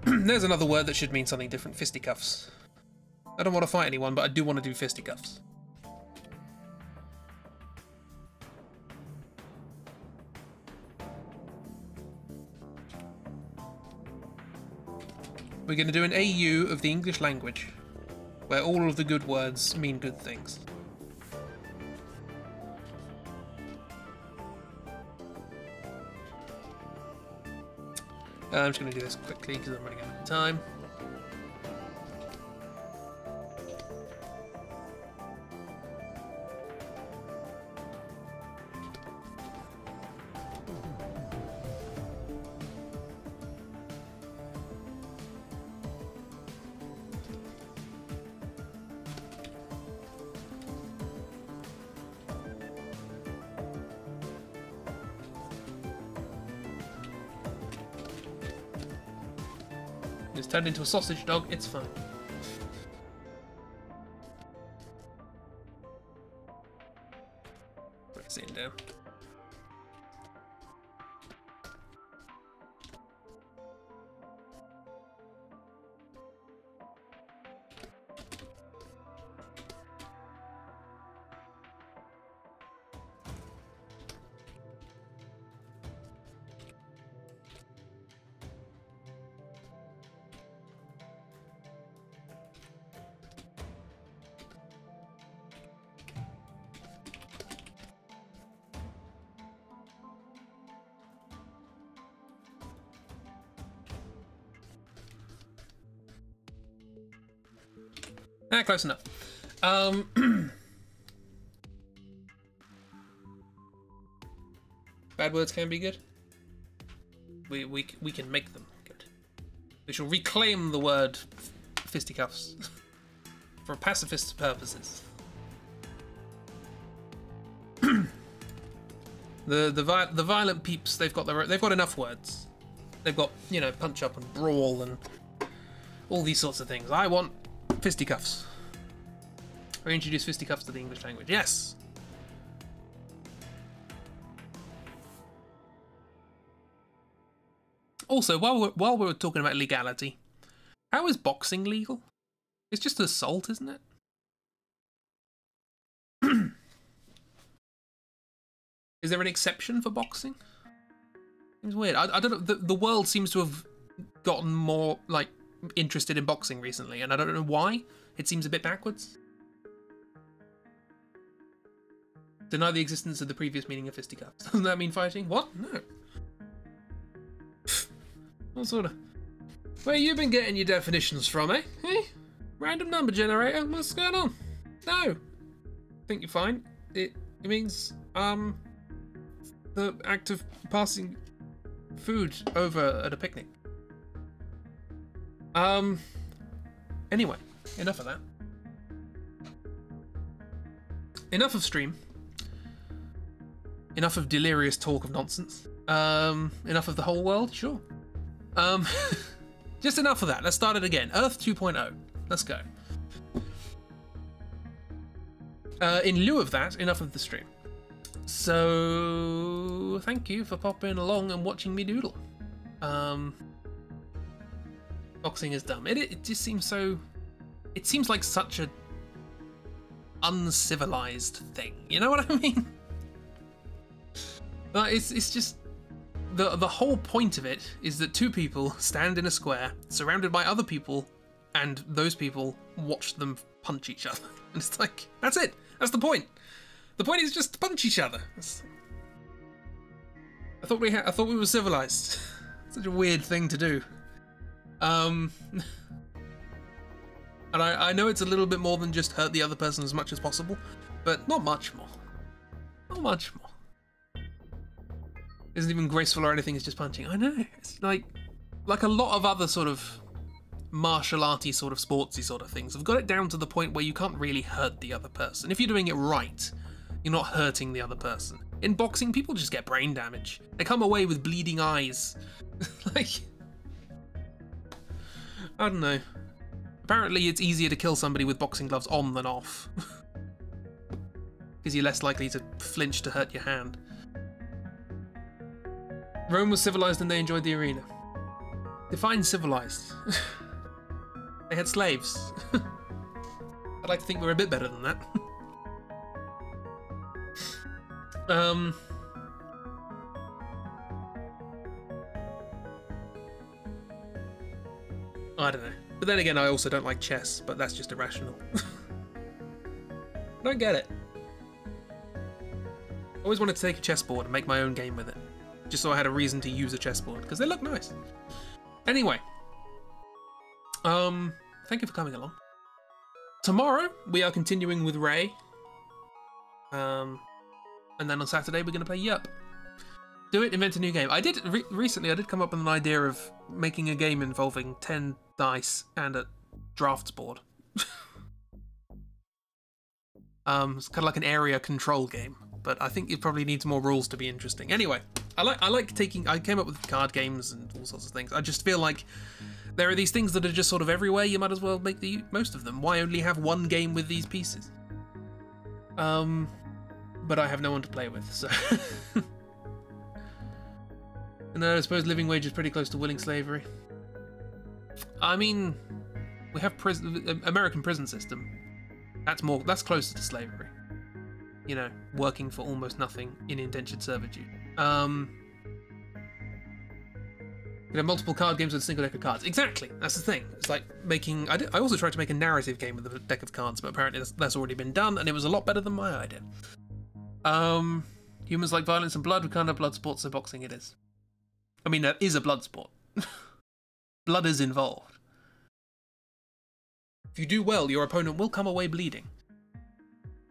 [SPEAKER 1] There's another word that should mean something different. Fisticuffs. I don't want to fight anyone, but I do want to do fisticuffs. We're going to do an AU of the English language, where all of the good words mean good things. I'm just going to do this quickly because I'm running out of time. It's turned into a sausage dog, it's fine. Put it sitting down. Ah, close enough. Bad words can be good. We can make them good. We shall reclaim the word fisticuffs for pacifist purposes. The violent peeps, they've got enough words. They've got, you know, punch up and brawl and all these sorts of things. I want fisticuffs. Reintroduce fisticuffs to the English language. Yes. Also, while we're talking about legality, how is boxing legal? It's just assault, isn't it? Is there an exception for boxing? Seems weird. I don't know. The world seems to have gotten more like interested in boxing recently, and I don't know why. It seems a bit backwards. Deny the existence of the previous meaning of fisticuffs. Doesn't that mean fighting? What? No. What sort of... Where you been getting your definitions from, eh? Eh? Random number generator? What's going on? No. I think you're fine. It means, the act of passing food over at a picnic. Anyway, enough of that. Enough of stream. Enough of delirious talk of nonsense. Enough of the whole world? Sure. Just enough of that. Let's start it again. Earth 2.0. Let's go. In lieu of that, enough of the stream. So, thank you for popping along and watching me doodle. Boxing is dumb. It just seems so... It seems like such a uncivilized thing. You know what I mean? It's just... The whole point of it is that two people stand in a square, surrounded by other people, and those people watch them punch each other. And it's like, that's it. That's the point. The point is just to punch each other. I thought we were civilized. Such a weird thing to do. And I know it's a little bit more than just hurt the other person as much as possible, but not much more. Not much more. Isn't even graceful or anything, it's just punching. I know. It's like a lot of other sort of martial arty sort of sportsy sort of things have got it down to the point where you can't really hurt the other person. If you're doing it right, you're not hurting the other person. In boxing, people just get brain damage. They come away with bleeding eyes. Like, I don't know. Apparently it's easier to kill somebody with boxing gloves on than off. Because you're less likely to flinch to hurt your hand. Rome was civilized and they enjoyed the arena. Define civilized. They had slaves. I'd like to think we're a bit better than that. I don't know. But then again, I also don't like chess, but that's just irrational. I don't get it. I always wanted to take a chessboard and make my own game with it. Just so I had a reason to use a chessboard, because they look nice. Anyway. Thank you for coming along. Tomorrow, we are continuing with Ray. And then on Saturday, we're going to play Yup. Do it, invent a new game. I did, recently I did come up with an idea of making a game involving 10 dice and a drafts board. It's kind of like an area control game, but I think it probably needs more rules to be interesting. Anyway, I came up with card games and all sorts of things. I just feel like there are these things that are just sort of everywhere, you might as well make the most of them. Why only have one game with these pieces? But I have no one to play with, so... And I suppose living wage is pretty close to willing slavery. I mean, we have American prison system. That's closer to slavery. You know, working for almost nothing in indentured servitude. You know, multiple card games with a single deck of cards. Exactly, that's the thing. It's like making... I also tried to make a narrative game with a deck of cards, but apparently that's already been done, and it was a lot better than my idea. Humans like violence and blood. We can't have blood sports, so boxing it is. I mean, that is a blood sport. Blood is involved. If you do well, your opponent will come away bleeding.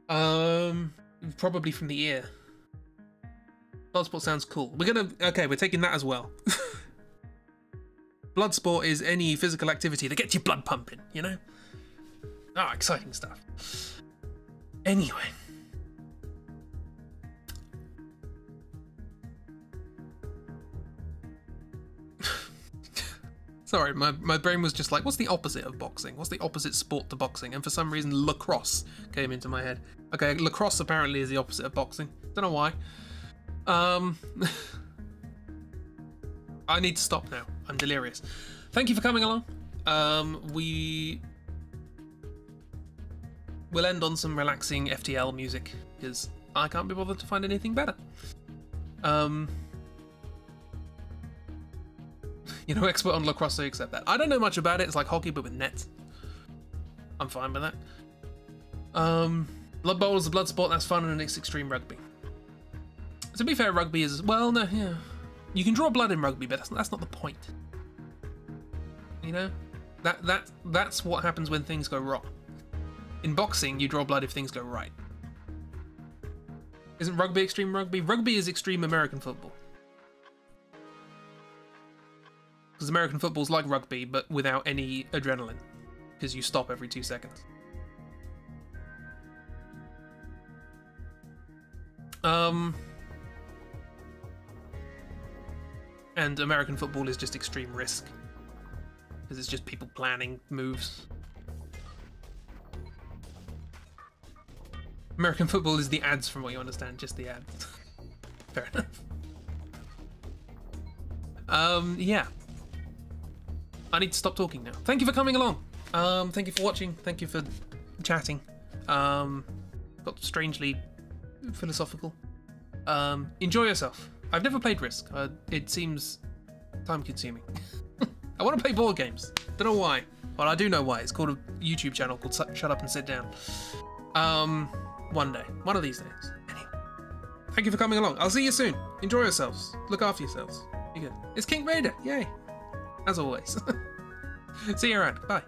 [SPEAKER 1] Probably from the ear. Blood sport sounds cool. Okay, we're taking that as well. Blood sport is any physical activity that gets your blood pumping, you know? Ah, exciting stuff. Anyway. Sorry, my brain was just like, what's the opposite of boxing? What's the opposite sport to boxing? And for some reason, lacrosse came into my head. Okay, lacrosse apparently is the opposite of boxing. Don't know why. I need to stop now. I'm delirious. Thank you for coming along. We will end on some relaxing FTL music, because I can't be bothered to find anything better. You know, expert on lacrosse, so you accept that. I don't know much about it. It's like hockey, but with nets. I'm fine with that. Blood Bowl is a blood sport. That's fun, and it's extreme rugby. To be fair, rugby is... Well, no, yeah. You can draw blood in rugby, but that's not the point. You know? That's what happens when things go wrong. In boxing, you draw blood if things go right. Isn't rugby extreme rugby? Rugby is extreme American football. Because American football's like rugby, but without any adrenaline. Because you stop every 2 seconds. And American football is just extreme risk. Because it's just people planning moves. American football is the ads, from what you understand, just the ads. Fair enough. Yeah. I need to stop talking now. Thank you for coming along. Thank you for watching. Thank you for chatting. Got strangely philosophical. Enjoy yourself. I've never played Risk. It seems time-consuming. I want to play board games. Don't know why. Well, I do know why. It's called a YouTube channel called Shut Up and Sit Down. One day. One of these days. Anyway. Thank you for coming along. I'll see you soon. Enjoy yourselves. Look after yourselves. Be good. It's King Raider. Yay. As always. See you around. Bye.